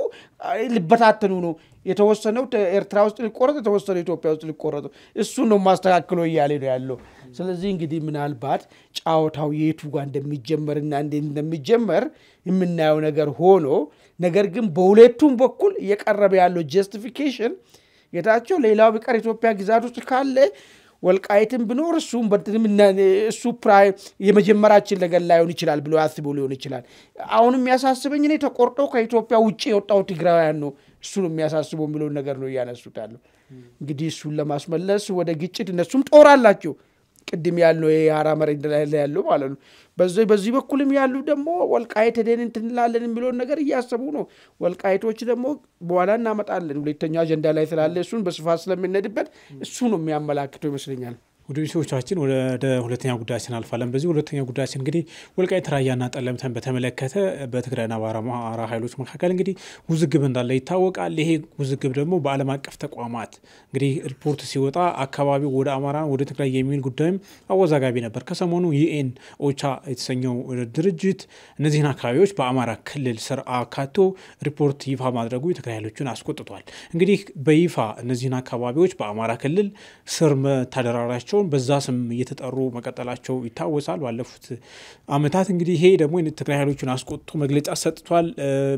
ሊበታተኑ ነው። የተወሰነው ኤርትራ ውስጥ ሊቆረጥ የተወሰነው ኢትዮጵያ ውስጥ ሊቆረጥ እሱ ነው ማስተካከለው እያለ ነው ያለው። ስለዚህ እንግዲህ ምናልባት ጫወታው የቱ ጋር እንደሚጀመርና እንዴት እንደሚጀመር የምናየው ነገር ሆኖ ነገር ግን በሁለቱም በኩል እየቀረበ ያለው ጀስቲፊኬሽን ጌታቸው ሌላው ቢቀር ኢትዮጵያ ግዛት ውስጥ ካለ ወልቃይትን ብኖር እሱ ፕራይ የመጀመሪያችን ነገር ላይሆን ይችላል ብሎ ያስቡ ሊሆን ይችላል። አሁንም የሚያሳስበኝ እኔ ተቆርጦ ከኢትዮጵያ ውጪ የወጣው ትግራውያን ነው እሱ ነው የሚያሳስበው የሚለው ነገር ነው ያነሱት ያለው። እንግዲህ እሱን ለማስመለስ ወደ ግጭት እነሱም ጦር አላቸው ቅድም ያለው የአራ መሬት ላይ ያለው ማለት ነው። በዚህ በኩልም ያሉ ደግሞ ወልቃይት ሄደን እንትላለን የሚለው ነገር እያሰቡ ነው። ወልቃይቶች ደግሞ በኋላ እናመጣለን ሁለተኛ አጀንዳ ላይ ስላለ እሱን በስፋት ስለምንነድበት እሱ ነው የሚያመላክተው ይመስለኛል። ወደ ቢሶቻችን ወደ ሁለተኛ ጉዳያችን አልፋለን። በዚህ ሁለተኛ ጉዳያችን እንግዲህ ወልቃይት ራያና ጠለምተን በተመለከተ በትግራይና በአማራ ኃይሎች መካከል እንግዲህ ውዝግብ እንዳለ ይታወቃል። ይሄ ውዝግብ ደግሞ በዓለም አቀፍ ተቋማት እንግዲህ ሪፖርት ሲወጣ አካባቢው ወደ አማራ ወደ ትግራይ የሚል ጉዳይም አወዛጋቢ ነበር። ከሰሞኑ ዩኤን ኦቻ የተሰኘው ድርጅት እነዚህን አካባቢዎች በአማራ ክልል ስር አካቶ ሪፖርት ይፋ ማድረጉ የትግራይ ኃይሎችን አስቆጥቷል። እንግዲህ በይፋ እነዚህን አካባቢዎች በአማራ ክልል ስር መተዳደራቸው በዛ ስም እየተጠሩ መቀጠላቸው ይታወሳል። ባለፉት አመታት እንግዲህ ይሄ ደግሞ የትግራይ ኃይሎችን አስቆጥቶ መግለጫ ሰጥቷል።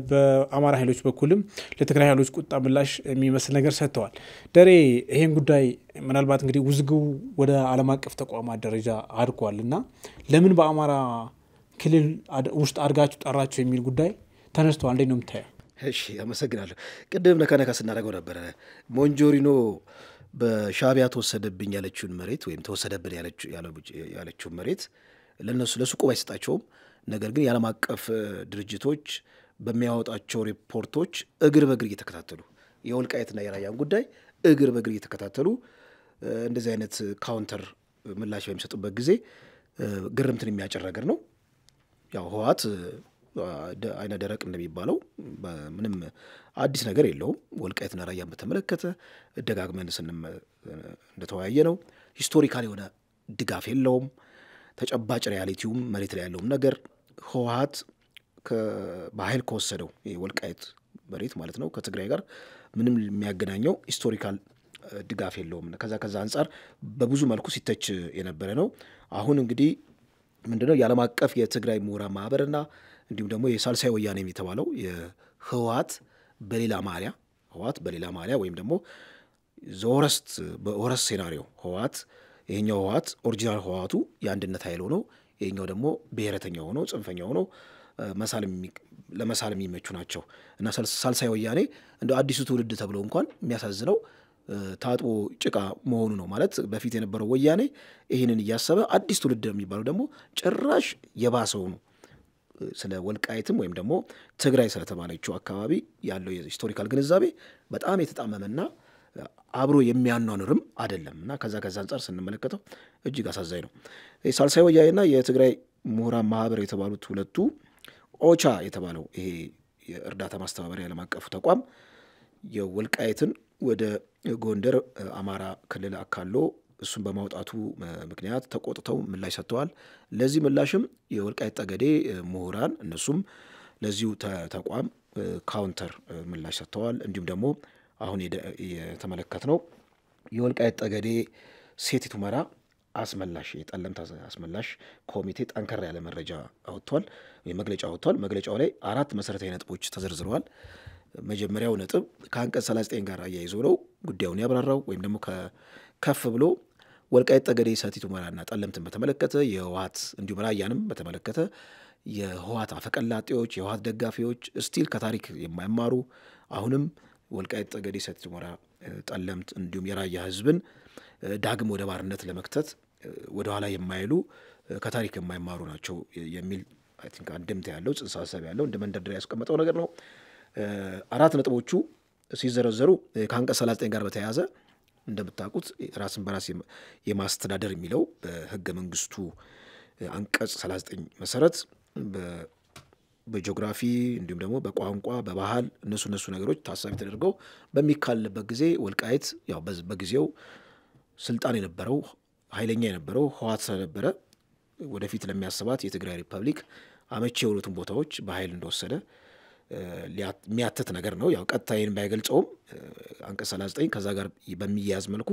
በአማራ ኃይሎች በኩልም ለትግራይ ኃይሎች ቁጣ ምላሽ የሚመስል ነገር ሰጥተዋል። ደሬ ይሄን ጉዳይ ምናልባት እንግዲህ ውዝግቡ ወደ ዓለም አቀፍ ተቋማት ደረጃ አድጓልና ለምን በአማራ ክልል ውስጥ አድርጋችሁ ጠራችሁ የሚል ጉዳይ ተነስቷል። እንዴት ነው የምታየው? እሺ አመሰግናለሁ። ቅድም ነካ ስናደርገው ነበረ ሞንጆሪኖ በሻቢያ ተወሰደብኝ ያለችውን መሬት ወይም ተወሰደብን ያለችውን መሬት ለነሱ ለሱቁ ባይሰጣቸውም ነገር ግን የዓለም አቀፍ ድርጅቶች በሚያወጣቸው ሪፖርቶች እግር በእግር እየተከታተሉ የወልቃይትና የራያን ጉዳይ እግር በእግር እየተከታተሉ እንደዚህ አይነት ካውንተር ምላሽ በሚሰጡበት ጊዜ ግርምትን የሚያጭር ነገር ነው። ያው ህወሓት አይነ ደረቅ እንደሚባለው ምንም አዲስ ነገር የለውም። ወልቃይትና ራያን በተመለከተ ደጋግመን እንደተወያየ ነው። ሂስቶሪካል የሆነ ድጋፍ የለውም። ተጨባጭ ሪያሊቲውም መሬት ላይ ያለውም ነገር ህወሓት በኃይል ከወሰደው የወልቃይት መሬት ማለት ነው ከትግራይ ጋር ምንም የሚያገናኘው ሂስቶሪካል ድጋፍ የለውም። ከዛ አንፃር በብዙ መልኩ ሲተች የነበረ ነው። አሁን እንግዲህ ምንድነው የዓለም አቀፍ የትግራይ ምሁራን ማህበርና እንዲሁም ደግሞ የሳልሳይ ወያኔ የተባለው የህወሓት በሌላ ማሊያ ወይም ደግሞ በወረስ ሴናሪዮ ህወሓት ይሄኛው ህወሓት ኦሪጂናል ህወሓቱ የአንድነት ኃይል ሆኖ ይሄኛው ደግሞ ብሔረተኛ ሆኖ ጽንፈኛ ሆኖ መሳል ለመሳል የሚመቹ ናቸው እና ሳልሳይ ወያኔ እንደ አዲሱ ትውልድ ተብሎ እንኳን የሚያሳዝነው ታጥቦ ጭቃ መሆኑ ነው። ማለት በፊት የነበረው ወያኔ ይህንን እያሰበ አዲስ ትውልድ የሚባለው ደግሞ ጭራሽ የባሰው ነው። ስለ ወልቃይትም ወይም ደግሞ ትግራይ ስለተባለችው አካባቢ ያለው የሂስቶሪካል ግንዛቤ በጣም የተጣመመና አብሮ የሚያኗኑርም አይደለም እና ከዛ አንጻር ስንመለከተው እጅግ አሳዛኝ ነው። ሳልሳይ ወያኔና የትግራይ ምሁራን ማህበር የተባሉት ሁለቱ ኦቻ የተባለው ይሄ የእርዳታ ማስተባበሪያ ዓለም አቀፉ ተቋም የወልቃይትን ወደ ጎንደር አማራ ክልል አካሎ እሱን በማውጣቱ ምክንያት ተቆጥተው ምላሽ ሰጥተዋል። ለዚህ ምላሽም የወልቃይት ጠገዴ ምሁራን እነሱም ለዚሁ ተቋም ካውንተር ምላሽ ሰጥተዋል። እንዲሁም ደግሞ አሁን የተመለከትነው የወልቃይት ጠገዴ ሰቲት ሁመራ አስመላሽ የጠለምት አስመላሽ ኮሚቴ ጠንከር ያለ መረጃ አወጥቷል፣ መግለጫ አወጥቷል። መግለጫው ላይ 4 መሰረታዊ ነጥቦች ተዘርዝረዋል። መጀመሪያው ነጥብ ከአንቀጽ 39 ጋር አያይዞ ነው ጉዳዩን ያብራራው። ወይም ደግሞ ከፍ ብሎ ወልቃይት ጠገዴ ሰቲት ሁመራና ጠለምትን በተመለከተ የህወሓት እንዲሁም ራያንም በተመለከተ የህወሓት አፈቀላጤዎች የህወሓት ደጋፊዎች ስቲል ከታሪክ የማይማሩ አሁንም ወልቃይት ጠገዴ ሰቲት ሁመራ ጠለምት እንዲሁም የራያ ህዝብን ዳግም ወደ ባርነት ለመክተት ወደ ኋላ የማይሉ ከታሪክ የማይማሩ ናቸው የሚል አይ ቲንክ አንድምታ ያለው ጽንሰ ሐሳብ ያለው እንደ መንደርደሪያ ያስቀመጠው ነገር ነው። 4 ነጥቦቹ ሲዘረዘሩ ከአንቀጽ 39 ጋር በተያያዘ እንደምታውቁት ራስን በራስ የማስተዳደር የሚለው በህገ መንግስቱ አንቀጽ 39 መሰረት በጂኦግራፊ እንዲሁም ደግሞ በቋንቋ በባህል እነሱ ነገሮች ታሳቢ ተደርገው በሚካልበት ጊዜ ወልቃይት ያው በጊዜው ስልጣን የነበረው ኃይለኛ የነበረው ህወሓት ስለነበረ ወደፊት ለሚያስባት የትግራይ ሪፐብሊክ አመቺ የሆኑትን ቦታዎች በኃይል እንደወሰደ የሚያተት ነገር ነው። ያው ቀጣይን ባይገልጸውም አንቀጽ 39 ከዛ ጋር በሚያያዝ መልኩ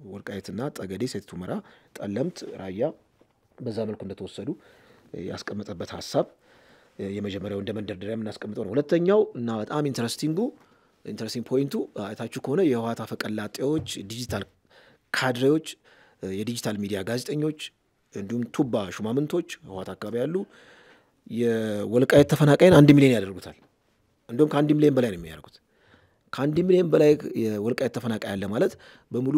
ወልቃይትና ጠገዴ ሰቲት ሁመራ ጠለምት ራያ በዛ መልኩ እንደተወሰዱ ያስቀመጠበት ሐሳብ የመጀመሪያው እንደ መንደርደሪያ የምናስቀምጠው ነው። ሁለተኛው እና በጣም ኢንትረስቲንግ ፖይንቱ አይታችሁ ከሆነ የህወሓት አፈቀላጤዎች ዲጂታል ካድሬዎች የዲጂታል ሚዲያ ጋዜጠኞች እንዲሁም ቱባ ሹማምንቶች ህወሓት አካባቢ ያሉ የወልቃይት ተፈናቃይን 1 ሚሊዮን ያደርጉታል። እንዲሁም ከ1 ሚሊዮን በላይ ነው የሚያደርጉት። ከ1 ሚሊዮን በላይ የወልቃይት ተፈናቃይ ያለ ማለት በሙሉ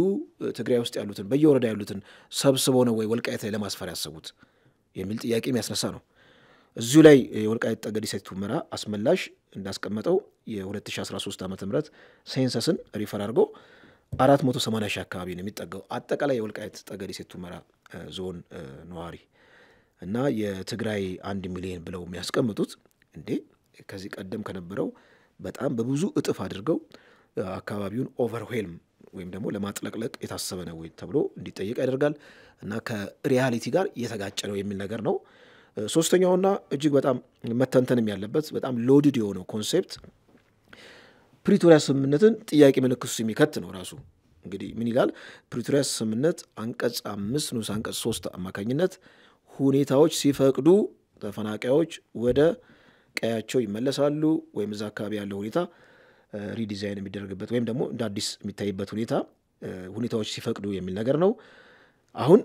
ትግራይ ውስጥ ያሉትን በየወረዳ ያሉትን ሰብስበው ነው ወይ ወልቃይት ላይ ለማስፈር ያሰቡት የሚል ጥያቄ የሚያስነሳ ነው። እዚሁ ላይ የወልቃይት ጠገዴ ሰቲት ሁመራ አስመላሽ እንዳስቀመጠው የ2013 ዓ.ም ሴንሰስን ሪፈር አድርጎ 480 ሺህ አካባቢ ነው የሚጠጋው አጠቃላይ የወልቃይት ጠገዴ ሰቲት ሁመራ ዞን ነዋሪ እና የትግራይ 1 ሚሊዮን ብለው የሚያስቀምጡት እንዴ ከዚህ ቀደም ከነበረው በጣም በብዙ እጥፍ አድርገው አካባቢውን ኦቨርዌልም ወይም ደግሞ ለማጥለቅለቅ የታሰበ ነው ወይ ተብሎ እንዲጠየቅ ያደርጋል እና ከሪያሊቲ ጋር እየተጋጨ ነው የሚል ነገር ነው። ሶስተኛውና እጅግ በጣም መተንተንም ያለበት በጣም ሎድድ የሆነው ኮንሴፕት ፕሪቶሪያ ስምምነትን ጥያቄ ምልክት ውስጥ የሚከት ነው። ራሱ እንግዲህ ምን ይላል? ፕሪቶሪያ ስምምነት አንቀጽ 5 ንዑስ አንቀጽ 3 አማካኝነት ሁኔታዎች ሲፈቅዱ ተፈናቃዮች ወደ ቀያቸው ይመለሳሉ ወይም እዛ አካባቢ ያለው ሁኔታ ሪዲዛይን የሚደረግበት ወይም ደግሞ እንደ አዲስ የሚታይበት ሁኔታዎች ሲፈቅዱ የሚል ነገር ነው። አሁን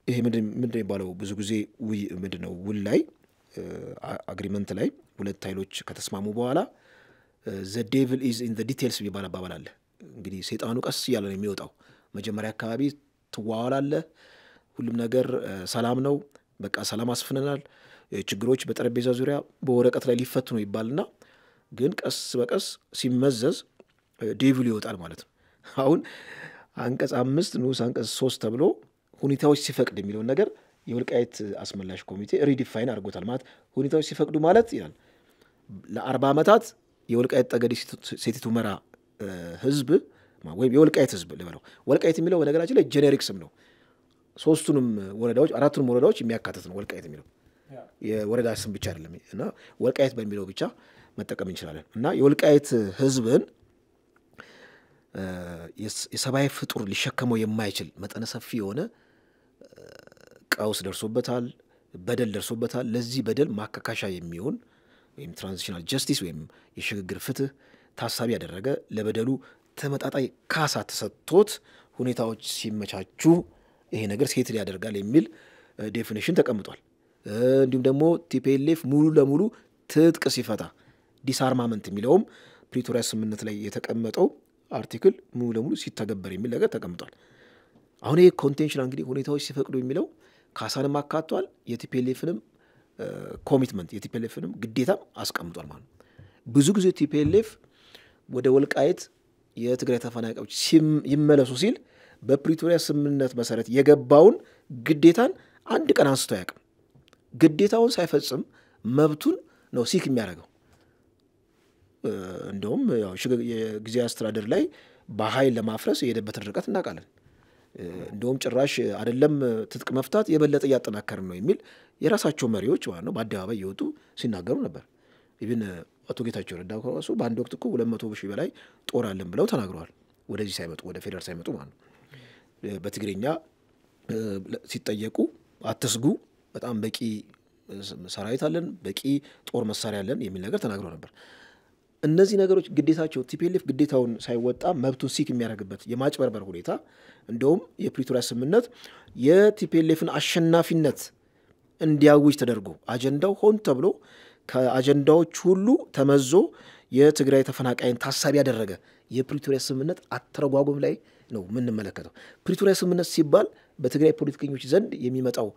ይሄ ምንድነው የሚባለው? ብዙ ጊዜ ምንድነው ውል ላይ አግሪመንት ላይ ሁለት ኃይሎች ከተስማሙ በኋላ the devil is in the details የሚባል አባባል አለ። እንግዲህ ሰይጣኑ ቀስ እያለ ነው የሚወጣው። መጀመሪያ አካባቢ ትዋዋላለህ፣ ሁሉም ነገር ሰላም ነው፣ በቃ ሰላም አስፍነናል፣ ችግሮች በጠረጴዛ ዙሪያ በወረቀት ላይ ሊፈቱ ነው ይባልና ግን ቀስ በቀስ ሲመዘዝ ዴቪል ይወጣል ማለት ነው። አሁን አንቀጽ 5 ንዑስ አንቀጽ 3 ተብሎ ሁኔታዎች ሲፈቅድ የሚለውን ነገር የወልቃይት አስመላሽ ኮሚቴ ሪዲፋይን አድርጎታል። ማለት ሁኔታዎች ሲፈቅዱ ማለት ይላል ለ40 ዓመታት የወልቃይት ጠገዴ ሰቲት ሁመራ ህዝብ ወይም የወልቃይት ህዝብ ልበለው። ወልቃይት የሚለው በነገራችን ላይ ጄኔሪክ ስም ነው። ሶስቱንም ወረዳዎች አራቱንም ወረዳዎች የሚያካትት ነው ወልቃይት የሚለው። የወረዳ ስም ብቻ አይደለም እና ወልቃይት በሚለው ብቻ መጠቀም እንችላለን። እና የወልቃይት ህዝብን የሰብአዊ ፍጡር ሊሸከመው የማይችል መጠነ ሰፊ የሆነ ቀውስ ደርሶበታል፣ በደል ደርሶበታል። ለዚህ በደል ማካካሻ የሚሆን ወይም ትራንዚሽናል ጀስቲስ ወይም የሽግግር ፍትህ ታሳቢ ያደረገ ለበደሉ ተመጣጣኝ ካሳ ተሰጥቶት ሁኔታዎች ሲመቻቹ ይሄ ነገር ሴትል ያደርጋል የሚል ዴፊኒሽን ተቀምጧል። እንዲሁም ደግሞ ቲፒኤልኤፍ ሙሉ ለሙሉ ትጥቅ ሲፈታ ዲስአርማመንት የሚለውም ፕሪቶሪያ ስምምነት ላይ የተቀመጠው አርቲክል ሙሉ ለሙሉ ሲተገበር የሚል ነገር ተቀምጧል። አሁን ይሄ ኮንቴንሽን እንግዲህ ሁኔታዎች ሲፈቅዱ የሚለው ካሳንም አካቷል፣ የቲፒኤልኤፍንም ኮሚትመንት የቲፒኤልኤፍንም ግዴታም አስቀምጧል ማለት ነው። ብዙ ጊዜ ቲፒኤልኤፍ ወደ ወልቃይት የትግራይ ተፈናቃዮች ይመለሱ ሲል በፕሪቶሪያ ስምምነት መሰረት የገባውን ግዴታን አንድ ቀን አንስቶ አያውቅም። ግዴታውን ሳይፈጽም መብቱን ነው ሲክ የሚያደርገው። እንደውም ያው የጊዜያዊ አስተዳደር ላይ በኃይል ለማፍረስ የሄደበትን ርቀት እናውቃለን። እንደውም ጭራሽ አይደለም ትጥቅ መፍታት የበለጠ እያጠናከርን ነው የሚል የራሳቸው መሪዎች ማለት ነው በአደባባይ እየወጡ ሲናገሩ ነበር። ኢቭን አቶ ጌታቸው ረዳ ራሱ በአንድ ወቅት እኮ 200,000 በላይ ጦር አለን ብለው ተናግረዋል። ወደዚህ ሳይመጡ ወደ ፌደራል ሳይመጡ ማለት ነው። በትግርኛ ሲጠየቁ አትስጉ፣ በጣም በቂ ሰራዊት አለን፣ በቂ ጦር መሳሪያ አለን የሚል ነገር ተናግረው ነበር። እነዚህ ነገሮች ግዴታቸው ቲፒኤልኤፍ ግዴታውን ሳይወጣ መብቱን ሲክ የሚያደርግበት የማጭበርበር ሁኔታ እንደውም የፕሪቶሪያ ስምምነት የቲፒኤልኤፍን አሸናፊነት እንዲያውጅ ተደርጎ አጀንዳው ሆን ተብሎ ከአጀንዳዎች ሁሉ ተመዞ የትግራይ ተፈናቃይን ታሳቢ ያደረገ የፕሪቶሪያ ስምምነት አተረጓጎም ላይ ነው የምንመለከተው። ፕሪቶሪያ ስምምነት ሲባል በትግራይ ፖለቲከኞች ዘንድ የሚመጣው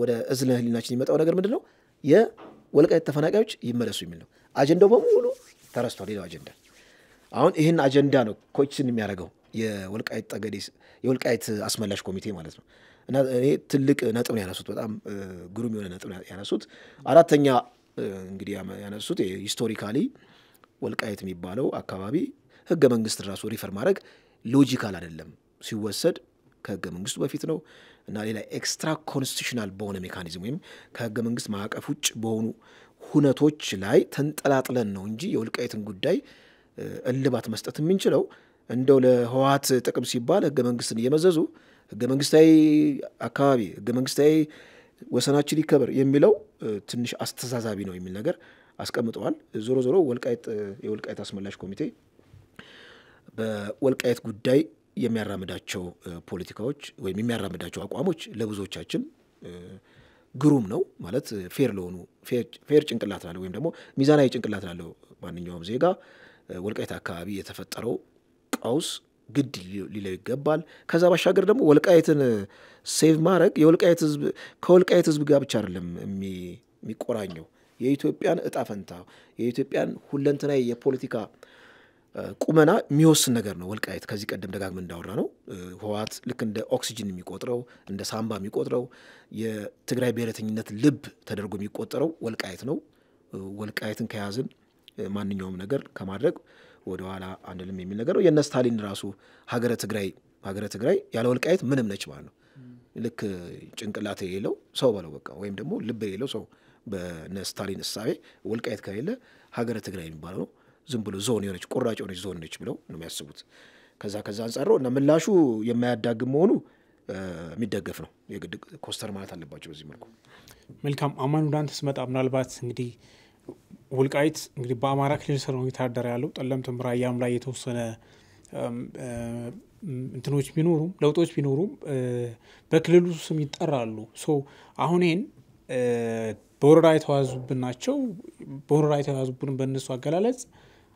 ወደ እዝነ ህሊናችን የሚመጣው ነገር ምንድነው? የወልቃይት ተፈናቃዮች ይመለሱ የሚል ነው። አጀንዳው በሙሉ ተረስቷል። ሌላው አጀንዳ አሁን ይህን አጀንዳ ነው ኮችን የሚያደርገው የወልቃይት ጠገዴ የወልቃይት አስመላሽ ኮሚቴ ማለት ነው። እና እኔ ትልቅ ነጥብ ነው ያነሱት፣ በጣም ግሩም የሆነ ነጥብ ያነሱት። አራተኛ እንግዲህ ያነሱት ሂስቶሪካሊ ወልቃይት የሚባለው አካባቢ ህገ መንግስት ራሱ ሪፈር ማድረግ ሎጂካል አይደለም፣ ሲወሰድ ከህገ መንግስቱ በፊት ነው እና ሌላ ኤክስትራ ኮንስቲቱሽናል በሆነ ሜካኒዝም ወይም ከህገ መንግስት ማዕቀፍ ውጭ በሆኑ ሁነቶች ላይ ተንጠላጥለን ነው እንጂ የወልቃይትን ጉዳይ እልባት መስጠት የምንችለው እንደው ለህወሓት ጥቅም ሲባል ህገ መንግስትን እየመዘዙ ህገ መንግስታዊ አካባቢ ህገ መንግስታዊ ወሰናችን ይከበር የሚለው ትንሽ አስተዛዛቢ ነው የሚል ነገር አስቀምጠዋል። ዞሮ ዞሮ የወልቃይት አስመላሽ ኮሚቴ በወልቃይት ጉዳይ የሚያራምዳቸው ፖለቲካዎች ወይም የሚያራምዳቸው አቋሞች ለብዙዎቻችን ግሩም ነው ማለት ፌር ጭንቅላት ላለው ወይም ደግሞ ሚዛናዊ ጭንቅላት ላለው ማንኛውም ዜጋ ወልቃይት አካባቢ የተፈጠረው ቀውስ ግድ ሊለው ይገባል። ከዛ ባሻገር ደግሞ ወልቃይትን ሴቭ ማድረግ የወልቃይት ህዝብ ከወልቃይት ህዝብ ጋር ብቻ አይደለም የሚቆራኘው የኢትዮጵያን እጣ ፈንታ የኢትዮጵያን ሁለንተናዊ የፖለቲካ ቁመና የሚወስን ነገር ነው። ወልቃይት ከዚህ ቀደም ደጋግመን እንዳወራ ነው ህወሓት ልክ እንደ ኦክሲጅን የሚቆጥረው እንደ ሳምባ የሚቆጥረው የትግራይ ብሔረተኝነት ልብ ተደርጎ የሚቆጠረው ወልቃይት ነው። ወልቃይትን ከያዝን ማንኛውም ነገር ከማድረግ ወደ ኋላ አንልም የሚል ነገር ነው። የነ ስታሊን ራሱ ሀገረ ትግራይ ያለ ወልቃይት ምንም ነች ማለት ነው። ልክ ጭንቅላት የሌለው ሰው በለው በቃ ወይም ደግሞ ልብ የሌለው ሰው በነ ስታሊን እሳቤ ወልቃይት ከሌለ ሀገረ ትግራይ የሚባለው ነው ዝም ብሎ ዞን የሆነች ቁራጭ የሆነች ዞን ነች ብለው ነው የሚያስቡት። ከዛ አንጻር ነው እና ምላሹ የማያዳግም መሆኑ የሚደገፍ ነው። የግድ ኮስተር ማለት አለባቸው በዚህ መልኩ። መልካም አማን ወዳንተ ስመጣ ምናልባት እንግዲህ ወልቃይት እንግዲህ በአማራ ክልል ስር ነው የታደረ ያለው ጠለምትም ራያም ላይ የተወሰነ እንትኖች ቢኖሩም ለውጦች ቢኖሩም በክልሉ ስም ይጠራሉ። አሁን ይሄን በወረራ የተዋዙብን ናቸው። በወረራ የተዋዙብን በእነሱ አገላለጽ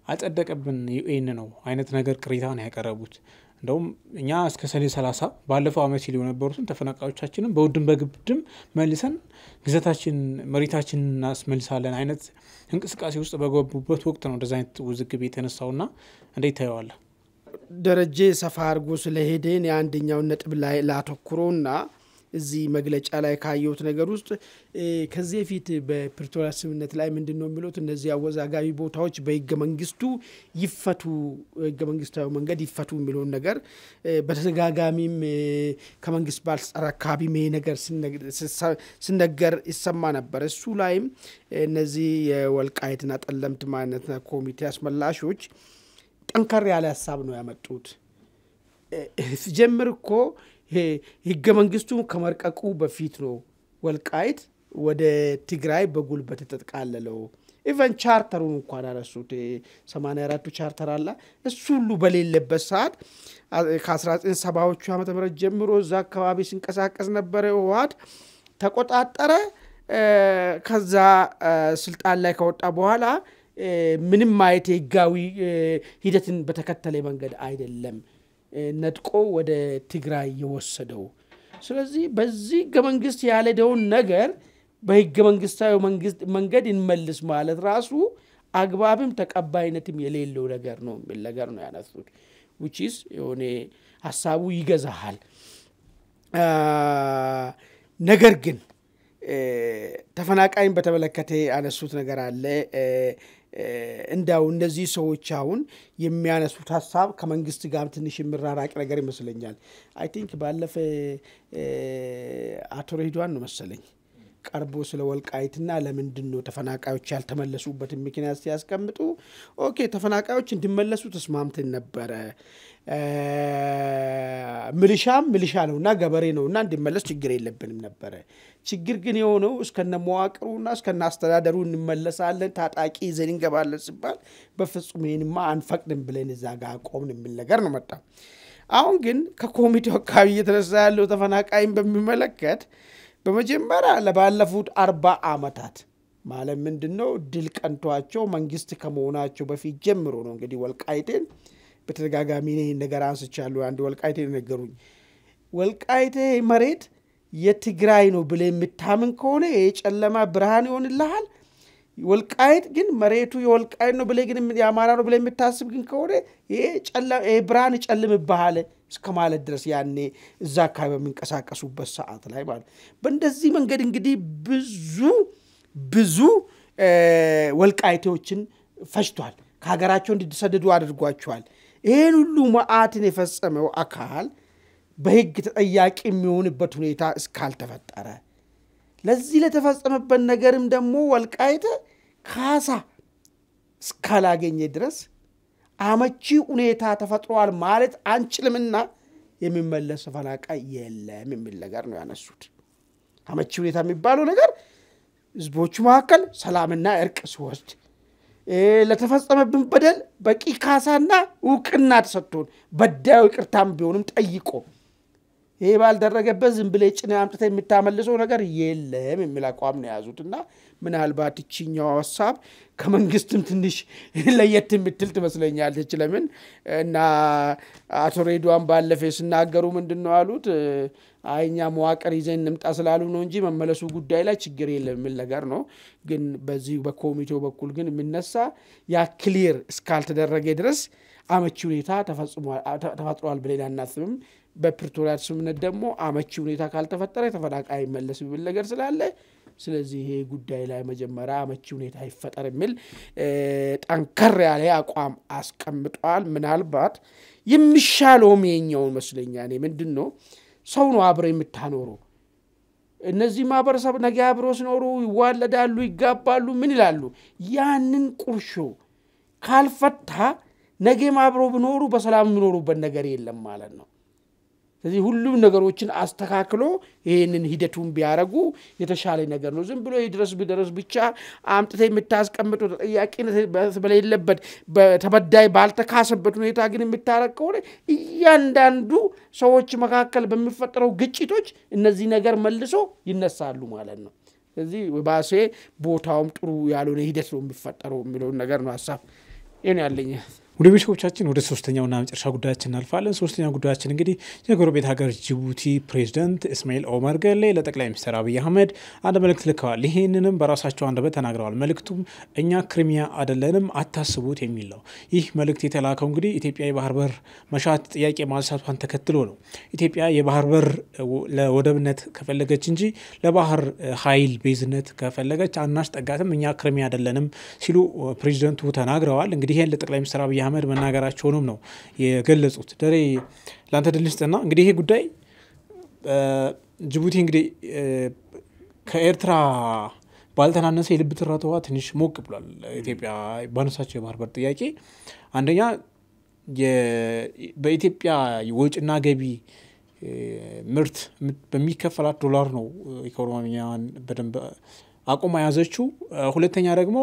አጸደቀብን ዩኤን ነው አይነት ነገር ቅሬታ ነው ያቀረቡት። እንደውም እኛ እስከ ሰኔ 30 ባለፈው አመት ሲሉ የነበሩትን ተፈናቃዮቻችንን በውድም በግብድም መልሰን ግዛታችን መሬታችን እናስመልሳለን አይነት እንቅስቃሴ ውስጥ በገቡበት ወቅት ነው እንደዛ አይነት ውዝግብ የተነሳውና እንዴት ታየዋለህ? ደረጀ ሰፋ አድርጎ ስለሄደን የአንደኛው ነጥብ ላይ ላተኩሮና እዚህ መግለጫ ላይ ካየሁት ነገር ውስጥ ከዚህ ፊት በፕሪቶሪያ ስምምነት ላይ ምንድነው የሚሉት እነዚህ አወዛጋቢ ቦታዎች በህገ መንግስቱ ይፈቱ ህገ መንግስታዊ መንገድ ይፈቱ የሚለው ነገር በተደጋጋሚም ከመንግስት ባለስልጣናት አካባቢ ነገር ሲነገር ይሰማ ነበር። እሱ ላይም እነዚህ የወልቃይትና ጠለምት ማንነትና ኮሚቴ አስመላሾች ጠንከር ያለ ሐሳብ ነው ያመጡት። ሲጀምር እኮ ህገ መንግስቱ ከመርቀቁ በፊት ነው ወልቃይት ወደ ትግራይ በጉልበት ተጠቃለለው። ኢቨን ቻርተሩን እንኳን አረሱት 84ቱ ቻርተር አለ እሱ ሁሉ በሌለበት ሰዓት ከ1970ዎቹ ዓመተ ምህረት ጀምሮ እዛ አካባቢ ሲንቀሳቀስ ነበር ህወሓት ተቆጣጠረ። ከዛ ስልጣን ላይ ከወጣ በኋላ ምንም ማየት ህጋዊ ሂደትን በተከተለ መንገድ አይደለም ነጥቆ ወደ ትግራይ የወሰደው ስለዚህ በዚህ ገመንግስት ያለደውን ነገር በህገ መንግስታዊ መንገድ እንመልስ ማለት ራሱ አግባብም ተቀባይነትም የሌለው ነገር ነው ነገር ነው ያነሱት which is የሆነ ሐሳቡ ይገዛሃል ነገር ግን ተፈናቃይን በተመለከተ አነሱት ነገር አለ እንዳው እንደዚህ ሰዎች አሁን የሚያነሱት ሐሳብ ከመንግስት ጋር ትንሽ ምራራቅ ነገር ይመስለኛል I think ባለፈ አቶ ሬድዋን ነው መሰለኝ ቀርቦ ስለ ወልቃይትና ለምንድነው ተፈናቃዮች ያልተመለሱበት ምክንያት ሲያስቀምጡ ኦኬ ተፈናቃዮች እንዲመለሱ ተስማምተን ነበር ሚሊሻ ነውና ገበሬ ነውና እንዲመለስ ችግር የለብንም ነበር ችግር ግን የሆነው እስከነ መዋቅሩና እስከነ አስተዳደሩ እንመለሳለን ታጣቂ ይዘን እንገባለን ሲባል በፍጹም ይሄንማ አንፈቅድም ብለን እዛ ጋር ቆምን የሚል ነገር ነው መጣ አሁን ግን ከኮሚቴው አካባቢ የተነሳ ያለው ተፈናቃይን በሚመለከት በመጀመሪያ ለባለፉት 40 ዓመታት ማለት ምንድነው ድል ቀንቷቸው መንግስት ከመሆናቸው በፊት ጀምሮ ነው እንግዲህ ወልቃይቴን በተደጋጋሚ ነገር አንስቻለሁ አንድ ወልቃይቴን ነገሩኝ ወልቃይቴ መሬት የትግራይ ነው ብለ የምታምን ከሆነ የጨለማ ብርሃን ይሆንልሃል ወልቃይት ግን መሬቱ የወልቃይት ነው ብለ ግን ያማራ ነው ብለ የምታስብ ግን ከሆነ ብርሃን ይጨልምብሃል እስከማለት ድረስ ያኔ እዛ አካባቢ በሚንቀሳቀሱበት ሰዓት ላይ ማለት በእንደዚህ መንገድ እንግዲህ ብዙ ወልቃይቶችን ፈጅቷል ከሀገራቸው እንዲሰደዱ አድርጓቸዋል ይሄን ሁሉ መዓትን የፈጸመው አካል በህግ ተጠያቂ የሚሆንበት ሁኔታ እስካልተፈጠረ ለዚህ ለተፈጸመበት ነገርም ደግሞ ወልቃይት ካሳ እስካላገኘ ድረስ አመቺ ሁኔታ ተፈጥሯል ማለት አንችልምና የሚመለስ ተፈናቃይ የለም የሚል ነገር ነው ያነሱት አመቺ ሁኔታ የሚባለው ነገር ህዝቦቹ መካከል ሰላምና እርቅ ሲወርድ ለተፈጸመብን በደል በቂ ካሳና ዕውቅና ተሰጥቶን በዳዩ ይቅርታም ቢሆንም ጠይቆ ይሄ ባልደረገበት ዝም ብለ ጭና አምጥተ የምታመልሰው ነገር የለም የሚል አቋም ነው ያዙትና ምናልባት እቺኛው ሐሳብ ከመንግስትም ትንሽ ለየት የምትል ትመስለኛለች ለምን እና አቶ ሬድዋን ባለፈ ሲናገሩ ምንድነው አሉት አይኛ መዋቅር ይዘን እንምጣ ስላሉ ነው እንጂ መመለሱ ጉዳይ ላይ ችግር የለም የሚል ነገር ነው ግን በዚህ በኮሚቴው በኩል ግን የሚነሳ ያ ክሊር እስካልተደረገ ድረስ አመቺ ሁኔታ ተፈጥሯል ብለን አናስብም በፕሪቶሪያ ስምምነት ደግሞ አመቺ ሁኔታ ካልተፈጠረ ተፈናቃይ መለስ ቢል ነገር ስላለ ስለዚህ ይሄ ጉዳይ ላይ መጀመሪያ አመቺ ሁኔታ ይፈጠር የሚል ጠንከር ያለ አቋም አስቀምጧል ምናልባት የሚሻለው የኛው መስለኛል ምንድነው ሰው ነው አብረ የምታኖረው እነዚህ ማህበረሰብ ነገ አብሮ ሲኖሩ ይዋለዳሉ ይጋባሉ ምን ይላሉ ያንን ቁርሾ ካልፈታ ነገ አብሮ ቢኖሩ በሰላም የሚኖሩበት ነገር የለም ማለት ነው ስለዚህ ሁሉም ነገሮችን አስተካክሎ ይሄንን ሂደቱን ቢያረጉ የተሻለ ነገር ነው ዝም ብሎ ይድረስ ብቻ አምጥተ የምታስቀምጡ ተጠያቂነት በሌለበት በተበዳይ ባልተካሰበት ሁኔታ ግን የምታረቀው እያንዳንዱ ሰዎች መካከል በሚፈጠረው ግጭቶች እነዚህ ነገር መልሶ ይነሳሉ ማለት ነው ስለዚህ ባሴ ቦታውም ጥሩ ያልሆነ ሂደት ነው የሚፈጠረው የሚለው ነገር ነው ሐሳብ ይሄን ያለኝ ወደ ቤተሰቦቻችን ወደ ሶስተኛውና መጨረሻ ጉዳያችን እናልፋለን ሶስተኛው ጉዳያችን እንግዲህ የጎረቤት ሀገር ጅቡቲ ፕሬዝዳንት እስማኤል ኦመር ገሌ ለጠቅላይ ሚኒስትር አብይ አህመድ አንድ መልእክት ልከዋል ይሄንንም በራሳቸው አንደበት ተናግረዋል መልእክቱም እኛ ክሪሚያ አይደለንም አታስቡት የሚል ነው ይህ መልእክት የተላከው እንግዲህ ኢትዮጵያ የባህር በር መሻት ጥያቄ ማንሳቷን ተከትሎ ነው ኢትዮጵያ የባህር በር ለወደብነት ከፈለገች እንጂ ለባህር ኃይል ቤዝነት ከፈለገች አናስጠጋትም እኛ ክሪሚያ አይደለንም ሲሉ ፕሬዝዳንቱ ተናግረዋል እንግዲህ ይሄን ለጠቅላይ ሚኒስትር አብይ አህመድ መናገራቸውንም ነው የገለጹት ደሬ ላንተ ድልስጥና እንግዲህ ይሄ ጉዳይ ጅቡቲ እንግዲህ ከኤርትራ ባልተናነሰ የልብ ትርታዋ ትንሽ ሞቅ ብሏል ኢትዮጵያ ባነሳቸው የባህር በር ጥያቄ አንደኛ በኢትዮጵያ ወጪና ገቢ ምርት በሚከፈላት ዶላር ነው ኢኮኖሚያን በደንብ አቆማ ያዘችው ሁለተኛ ደግሞ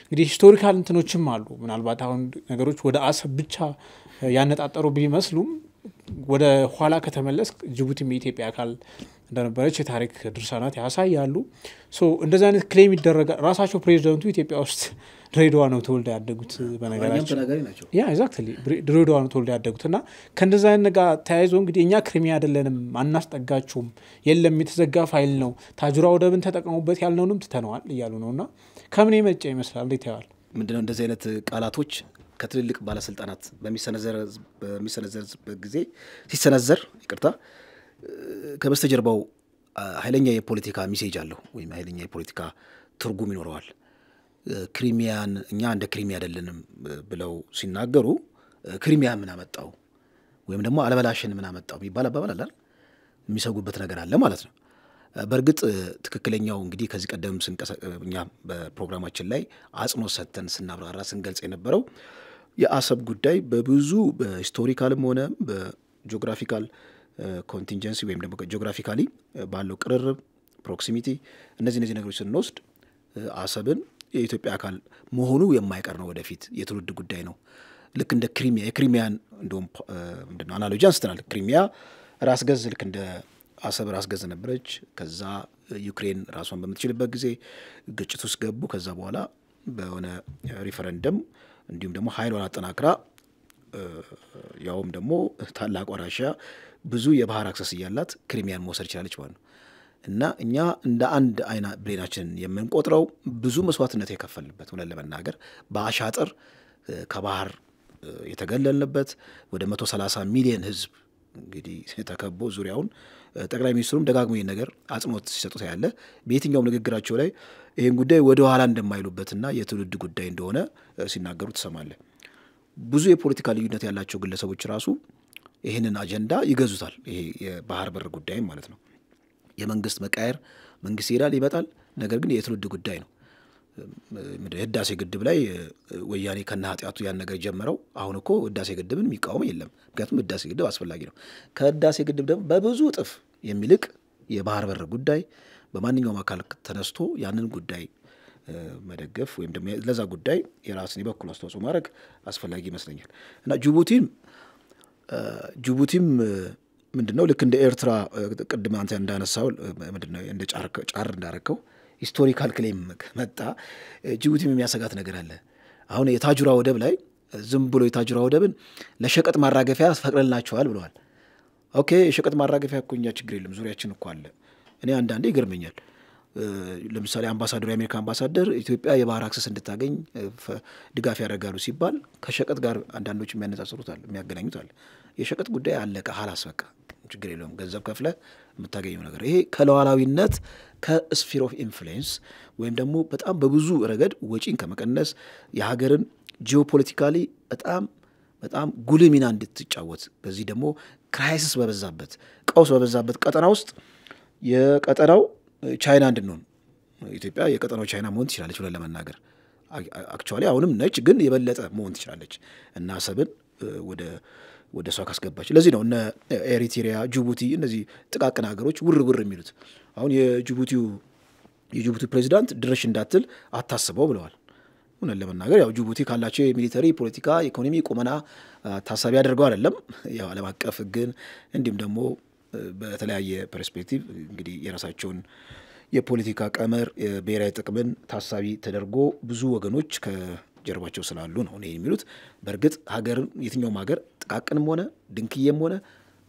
እንግዲህ ሂስቶሪካል እንትኖችም አሉ ምናልባት አሁን ነገሮች ወደ አሰብ ብቻ ያነጣጠሩ ቢመስሉም ወደ ኋላ ከተመለስ ጅቡቲም የኢትዮጵያ አካል እንደነበረች የታሪክ ድርሳናት ያሳያሉ። እንደዚህ አይነት ክሌም ይደረጋል። ራሳቸው ፕሬዚደንቱ ኢትዮጵያ ውስጥ ድሬዳዋ ነው ተወልደው ያደጉት በነገራችን ያ ኤግዛክትሊ ድሬዳዋ ነው ተወልደው ያደጉት እና ከእንደዚህ አይነት ጋር ተያይዞ እንግዲህ እኛ ክሪሚያ አይደለንም አናስጠጋችሁም የለም የተዘጋ ፋይል ነው ታጁራ ወደብን ተጠቀሙበት ያልነውንም ትተነዋል እያሉ ነውና ከምን የመጣ ይመስላል እንዴት ያዋል ምንድነው እንደዚህ አይነት ቃላቶች ከትልልቅ ባለስልጣናት በሚሰነዘርበት ጊዜ ሲሰነዘር ይቅርታ ከበስተጀርባው ኃይለኛ የፖለቲካ ሜሴጅ አለው ወይም ኃይለኛ የፖለቲካ ትርጉም ይኖረዋል። ክሪሚያን እኛ እንደ ክሪሚያ አይደለንም ብለው ሲናገሩ ክሪሚያ ምን አመጣው ወይም ደግሞ አለበላሽን ምን አመጣው የሚባል አባባል አለ የሚሰጉበት ነገር አለ ማለት ነው። በእርግጥ ትክክለኛው እንግዲህ ከዚህ ቀደም እኛ በፕሮግራማችን ላይ አጽንኦት ሰጥተን ስናብራራ ስንገልጽ የነበረው የአሰብ ጉዳይ በብዙ በሂስቶሪካልም ሆነ በጂኦግራፊካል ኮንቲንጀንሲ ወይም ደግሞ ጂኦግራፊካሊ ባለው ቅርርብ ፕሮክሲሚቲ እነዚህ ነገሮች ስንወስድ አሰብን የኢትዮጵያ አካል መሆኑ የማይቀር ነው። ወደፊት የትውልድ ጉዳይ ነው። ልክ እንደ ክሪሚያ የክሪሚያን እንደውም ምንድነው አናሎጂ አንስተናል። ክሪሚያ ራስ ገዝ ልክ እንደ አሰብ ራስ ገዝ ነበረች። ከዛ ዩክሬን ራሷን በምትችልበት ጊዜ ግጭት ውስጥ ገቡ። ከዛ በኋላ በሆነ ሪፈረንደም እንዲሁም ደግሞ ኃይሏን አጠናክራ ያውም ደግሞ ታላቋ ራሽያ ብዙ የባህር አክሰስ እያላት ክሪሚያን መውሰድ ይችላለች ማለት ነው። እና እኛ እንደ አንድ አይና ብሌናችን የምንቆጥረው ብዙ መስዋዕትነት የከፈልንበት ሆነ ለመናገር በአሻጥር ከባህር የተገለልንበት ወደ 130 ሚሊዮን ህዝብ እንግዲህ ተከቦ ዙሪያውን ጠቅላይ ሚኒስትሩም ደጋግሞ ይሄን ነገር አጽንኦት ሲሰጡት ያለ በየትኛውም ንግግራቸው ላይ ይሄን ጉዳይ ወደ ኋላ እንደማይሉበትና የትውልድ ጉዳይ እንደሆነ ሲናገሩ ተሰማለ። ብዙ የፖለቲካ ልዩነት ያላቸው ግለሰቦች ራሱ ይሄንን አጀንዳ ይገዙታል። ይሄ የባህር በር ጉዳይ ማለት ነው። የመንግስት መቃየር መንግስት ይላል ይመጣል፣ ነገር ግን የትውልድ ጉዳይ ነው። ህዳሴ ግድብ ላይ ወያኔ ከነ ኃጢያቱ ያን ነገር ጀመረው። አሁን እኮ ህዳሴ ግድብን የሚቃወም የለም፣ ምክንያቱም ህዳሴ ግድብ አስፈላጊ ነው። ከህዳሴ ግድብ ደግሞ በብዙ እጥፍ የሚልቅ የባህር በር ጉዳይ በማንኛውም አካል ተነስቶ ያንን ጉዳይ መደገፍ ወይም ደግሞ ለዛ ጉዳይ የራስን የበኩል አስተዋጽኦ ማድረግ አስፈላጊ ይመስለኛል። እና ጅቡቲም ምንድነው ልክ እንደ ኤርትራ ቅድም አንተ እንዳነሳው ምንድነው እንደ ጫር እንዳረከው ሂስቶሪካል ክሌም መጣ። ጅቡቲም የሚያሰጋት ነገር አለ። አሁን የታጁራ ወደብ ላይ ዝም ብሎ የታጁራ ወደብን ለሸቀጥ ማራገፊያ ፈቅደልናቸዋል ብለዋል። ኦኬ የሸቀጥ ማራገፊያ እኮ እኛ ችግር የለም ዙሪያችን እኮ አለ። እኔ አንዳንዴ ይገርመኛል። ለምሳሌ የአሜሪካ አምባሳደር ኢትዮጵያ የባህር አክሰስ እንድታገኝ ድጋፍ ያደርጋሉ ሲባል ከሸቀጥ ጋር አንዳንዶች የሚያነጻጽሩታል የሚያገናኙታል። የሸቀጥ ጉዳይ አለቀ ሐላስ በቃ ችግር የለውም ገንዘብ ከፍለ የምታገኘው ነገር። ይሄ ከሉዓላዊነት ከስፊር ኦፍ ኢንፍሉዌንስ ወይም ደግሞ በጣም በብዙ ረገድ ወጪን ከመቀነስ የሀገርን ጂኦፖለቲካሊ በጣም ጉልህ ሚና እንድትጫወት በዚህ ደግሞ ክራይሲስ በበዛበት ቀውስ በበዛበት ቀጠና ውስጥ የቀጠናው ቻይና እንድንሆን ኢትዮጵያ የቀጠናው ቻይና መሆን ትችላለች ብለን ለመናገር አክቹአሊ አሁንም ነች፣ ግን የበለጠ መሆን ትችላለች እና አሰብን ወደ እሷ ካስገባች። ለዚህ ነው እነ ኤሪትሪያ፣ ጅቡቲ እነዚህ ጥቃቅን ሀገሮች ውር የሚሉት። አሁን የጅቡቲው ፕሬዚዳንት ድረሽ እንዳትል አታስበው ብለዋል። እውነት ለመናገር ያው ጅቡቲ ካላቸው የሚሊተሪ ፖለቲካ ኢኮኖሚ ቁመና ታሳቢ አድርገው አይደለም ያው ዓለም አቀፍ ሕግን እንዲሁም ደግሞ በተለያየ ፐርስፔክቲቭ እንግዲህ የራሳቸውን የፖለቲካ ቀመር የብሔራዊ ጥቅምን ታሳቢ ተደርጎ ብዙ ወገኖች ከጀርባቸው ስላሉ ነው እኔ የሚሉት። በእርግጥ ሀገርን የትኛውም ሀገር ጥቃቅንም ሆነ ድንክዬም ሆነ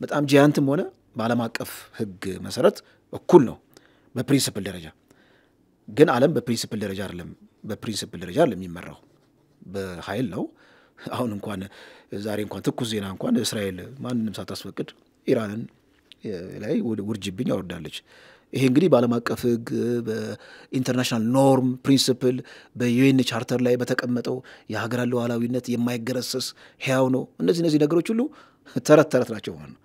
በጣም ጂያንትም ሆነ በዓለም አቀፍ ሕግ መሰረት እኩል ነው በፕሪንሲፕል ደረጃ። ግን ዓለም በፕሪንሲፕል ደረጃ አይደለም የሚመራው በኃይል ነው። አሁን እንኳን ዛሬ እንኳን ትኩስ ዜና እንኳን እስራኤል ማንንም ሳታስፈቅድ ኢራንን ላይ ውርጅብኝ አወርዳለች። ይሄ እንግዲህ በዓለም አቀፍ ሕግ በኢንተርናሽናል ኖርም ፕሪንሲፕል በዩኤን ቻርተር ላይ በተቀመጠው የሀገራት ሉዓላዊነት የማይገረሰስ ሕያው ነው። እነዚህ ነገሮች ሁሉ ተረት ናቸው ማለት ነው።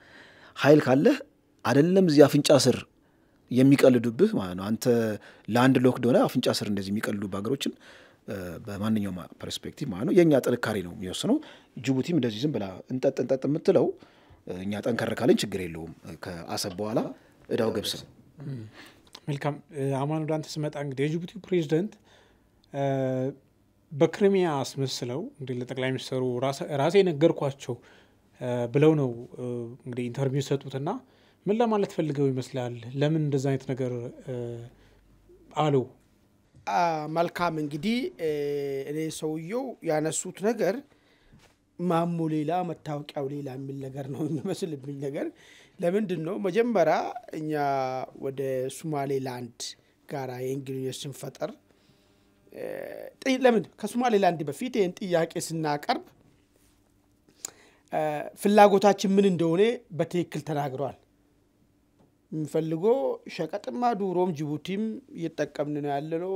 ኃይል ካለህ አይደለም እዚህ አፍንጫ ስር የሚቀልዱብህ ማለት ነው። አንተ ላንድ ሎክድ ሆነ አፍንጫ ስር እንደዚህ የሚቀልዱብህ ሀገሮችን በማንኛውም ፐርስፔክቲቭ ማለት ነው የኛ ጥንካሬ ነው የሚወስነው። ጅቡቲም እንደዚህ ዝም ብላ እንጠጥ የምትለው እኛ ጠንከር ካለን ችግር የለውም። ከአሰብ በኋላ እዳው ገብስ ነው። መልካም አማን ወደ አንተ ስመጣ እንግዲህ የጅቡቲ ፕሬዝዳንት በክሪሚያ አስመስለው እንግዲህ ለጠቅላይ ሚኒስትሩ ራሴ ነገርኳቸው ብለው ነው እንግዲህ ኢንተርቪው ሰጡትና ምን ለማለት ፈልገው ይመስላል? ለምን እንደዛ አይነት ነገር አሉ? መልካም እንግዲህ እኔ ሰውየው ያነሱት ነገር ማሙ ሌላ መታወቂያው ሌላ የሚል ነገር ነው የሚመስልብኝ ነገር። ለምንድን ነው መጀመሪያ እኛ ወደ ሶማሌላንድ ጋራ የእንግሊዝ ስንፈጠር ለምን ከሶማሌላንድ በፊት ይህን ጥያቄ ስናቀርብ ፍላጎታችን ምን እንደሆነ በትክክል ተናግረዋል። የምንፈልገው ሸቀጥማ ዱሮም ጅቡቲም እየተጠቀምን ነው ያለነው፣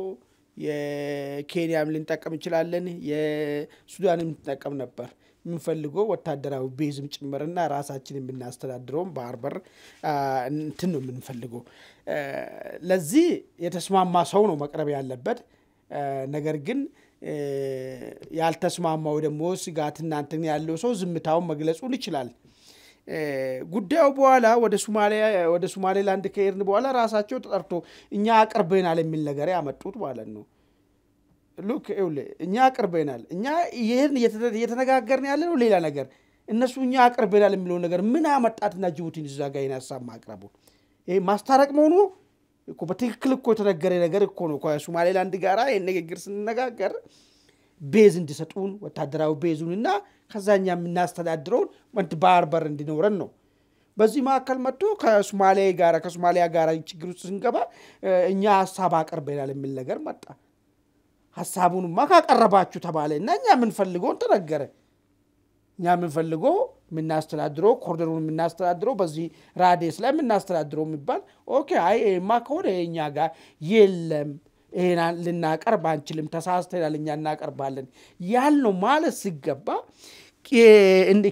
የኬንያም ልንጠቀም እንችላለን፣ የሱዳንም ልንጠቀም ነበር። የምንፈልገው ወታደራዊ ቤዝም ጭምርና ራሳችንን የምናስተዳድረውም ባህር በር እንትን ነው የምንፈልገው። ለዚህ የተስማማ ሰው ነው መቅረብ ያለበት። ነገር ግን ያልተስማማው ደግሞ ስጋት እናንተን ያለው ሰው ዝምታውን መግለጹን ይችላል። ጉዳዩ በኋላ ወደ ሶማሌላንድ ከሄድን በኋላ ራሳቸው ተጠርቶ እኛ አቅርበናል የሚል ነገር ያመጡት ማለት ነው። ሉክ እኛ አቅርበናል፣ እኛ ይሄን እየተነጋገርን ያለነው ሌላ ነገር፣ እነሱ እኛ አቅርበናል የሚለው ነገር ምን አመጣትና ጅቡቲን እዛ ጋር ይናሳማ ማቅረቡ? ይሄ ማስታረቅ መሆኑ እኮ በትክክል እኮ የተነገረ ነገር እኮ ነው። ከሶማሌላንድ ጋራ ይሄን ንግግር ስንነጋገር ቤዝ እንዲሰጡን ወታደራዊ ቤዙንና ከዛኛ የምናስተዳድረውን ባህር በር እንዲኖረን ነው። በዚህ ማዕከል መጥቶ ከሶማሊያ ጋራ ችግር ውስጥ ስንገባ እኛ ሐሳብ አቅርበናል የሚል ነገር መጣ። ሐሳቡንማ ካቀረባችሁ ተባለ እና እኛ የምንፈልገውን ተነገረ። እኛ የምንፈልገው የምናስተዳድረው ኮሪደሩን የምናስተዳድረው በዚህ ራዲየስ ላይ የምናስተዳድረው የሚባል ኦኬ፣ አይ ኤማ ከሆነ የኛ ጋር የለም ይሄን ልናቀርብ አንችልም፣ ተሳስተናል፣ እኛ እናቀርባለን ያልነው ማለት ሲገባ እንደ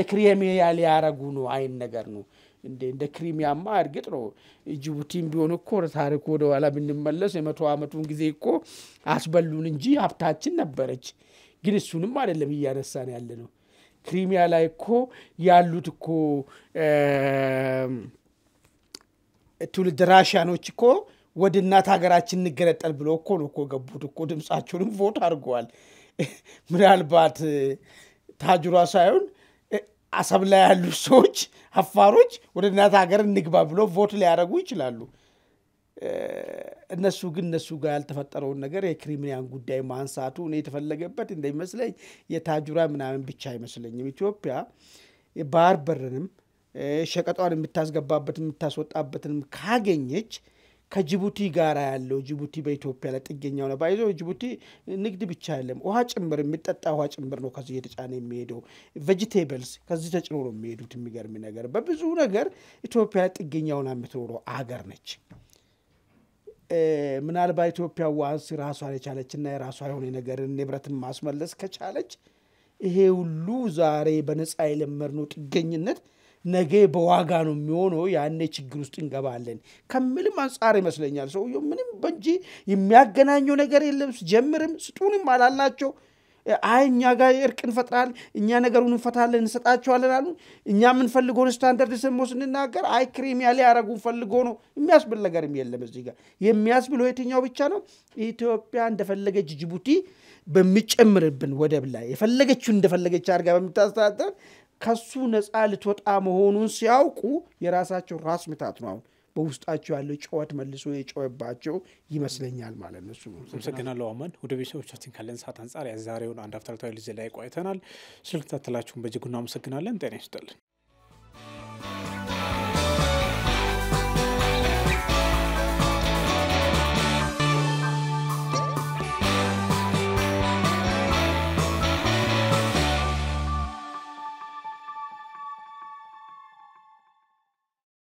ክሪሚያ ሊያረጉ ነው አይን ነገር ነው። እንደ ክሪሚያማ እርግጥ ነው ጅቡቲም ቢሆን እኮ ታሪክ ወደ ኋላ ብንመለስ የመቶ ዓመቱን ጊዜ እኮ አስበሉን እንጂ ሀብታችን ነበረች። ግን እሱንም አይደለም እያነሳን ያለ ነው። ክሪሚያ ላይ እኮ ያሉት እኮ ትውልድ ራሽያኖች እኮ ወደ እናት ሀገራችን እንገነጠል ብሎ እኮ ነው እኮ ገቡት እኮ ድምጻቸውንም ቮት አድርገዋል። ምናልባት ታጅሯ ሳይሆን አሰብ ላይ ያሉ ሰዎች አፋሮች ወደ እናት ሀገር እንግባ ብሎ ቮት ሊያደርጉ ይችላሉ። እነሱ ጋር ያልተፈጠረውን ነገር የክሪሚያን ጉዳይ ማንሳቱ ነው የተፈለገበት እንደሚመስለኝ። የታጅሯ ምናምን ብቻ አይመስለኝም። ኢትዮጵያ ባህር በርንም ሸቀጧን የምታስገባበትን የምታስወጣበትን ካገኘች ከጅቡቲ ጋር ያለው ጅቡቲ በኢትዮጵያ ላይ ጥገኛው ነው ባይዞ ጅቡቲ ንግድ ብቻ አይደለም ውሃ ጭምር የሚጠጣ ውሃ ጭምር ነው ከዚህ የተጫነ የሚሄደው። ቬጂቴብልስ ከዚህ ተጭኖ ነው የሚሄዱት። የሚገርም ነገር በብዙ ነገር ኢትዮጵያ ጥገኛውና የምትኖረው አገር ነች። ምናልባት ኢትዮጵያ ዋስ ራሷን የቻለችና የራሷ የሆነ ነገር ንብረትን ማስመለስ ከቻለች ይሄ ሁሉ ዛሬ በነፃ የለመድነው ጥገኝነት ነገ በዋጋ ነው የሚሆነው። ያኔ ችግር ውስጥ እንገባለን ከምልም አንጻር ይመስለኛል። ሰውየው ምንም በእንጂ የሚያገናኘው ነገር የለም። ጀምርም ስጡንም አላላቸው። እኛ ጋር እርቅ እንፈጥራለን፣ እኛ ነገሩን እንፈታለን፣ እንሰጣቸዋለን አሉ። እኛ የምንፈልገውን ስታንዳርድ ሰሞ ስንናገር ክሪሚያ ሊያረጉን ፈልጎ ነው የሚያስብል ነገርም የለም። እዚህ ጋር የሚያስብለው የትኛው ብቻ ነው? ኢትዮጵያ እንደፈለገች ጅቡቲ በሚጨምርብን ወደብ ላይ የፈለገችውን እንደፈለገች አድርጋ በምታስተዳደር ከሱ ነፃ ልትወጣ መሆኑን ሲያውቁ የራሳቸው ራስ ምታት ነው አሁን በውስጣቸው ያለው ጨዋት መልሶ የጨዋባቸው ይመስለኛል ማለት ነው። አመሰግናለሁ አማን። ወደ ቤተሰቦቻችን ካለን ሰዓት አንጻር የዛሬውን አንድ አፍታ ላይ ቆይተናል። ስለተከታተላችሁን በእጅጉ እናመሰግናለን። ጤና ይስጥልን።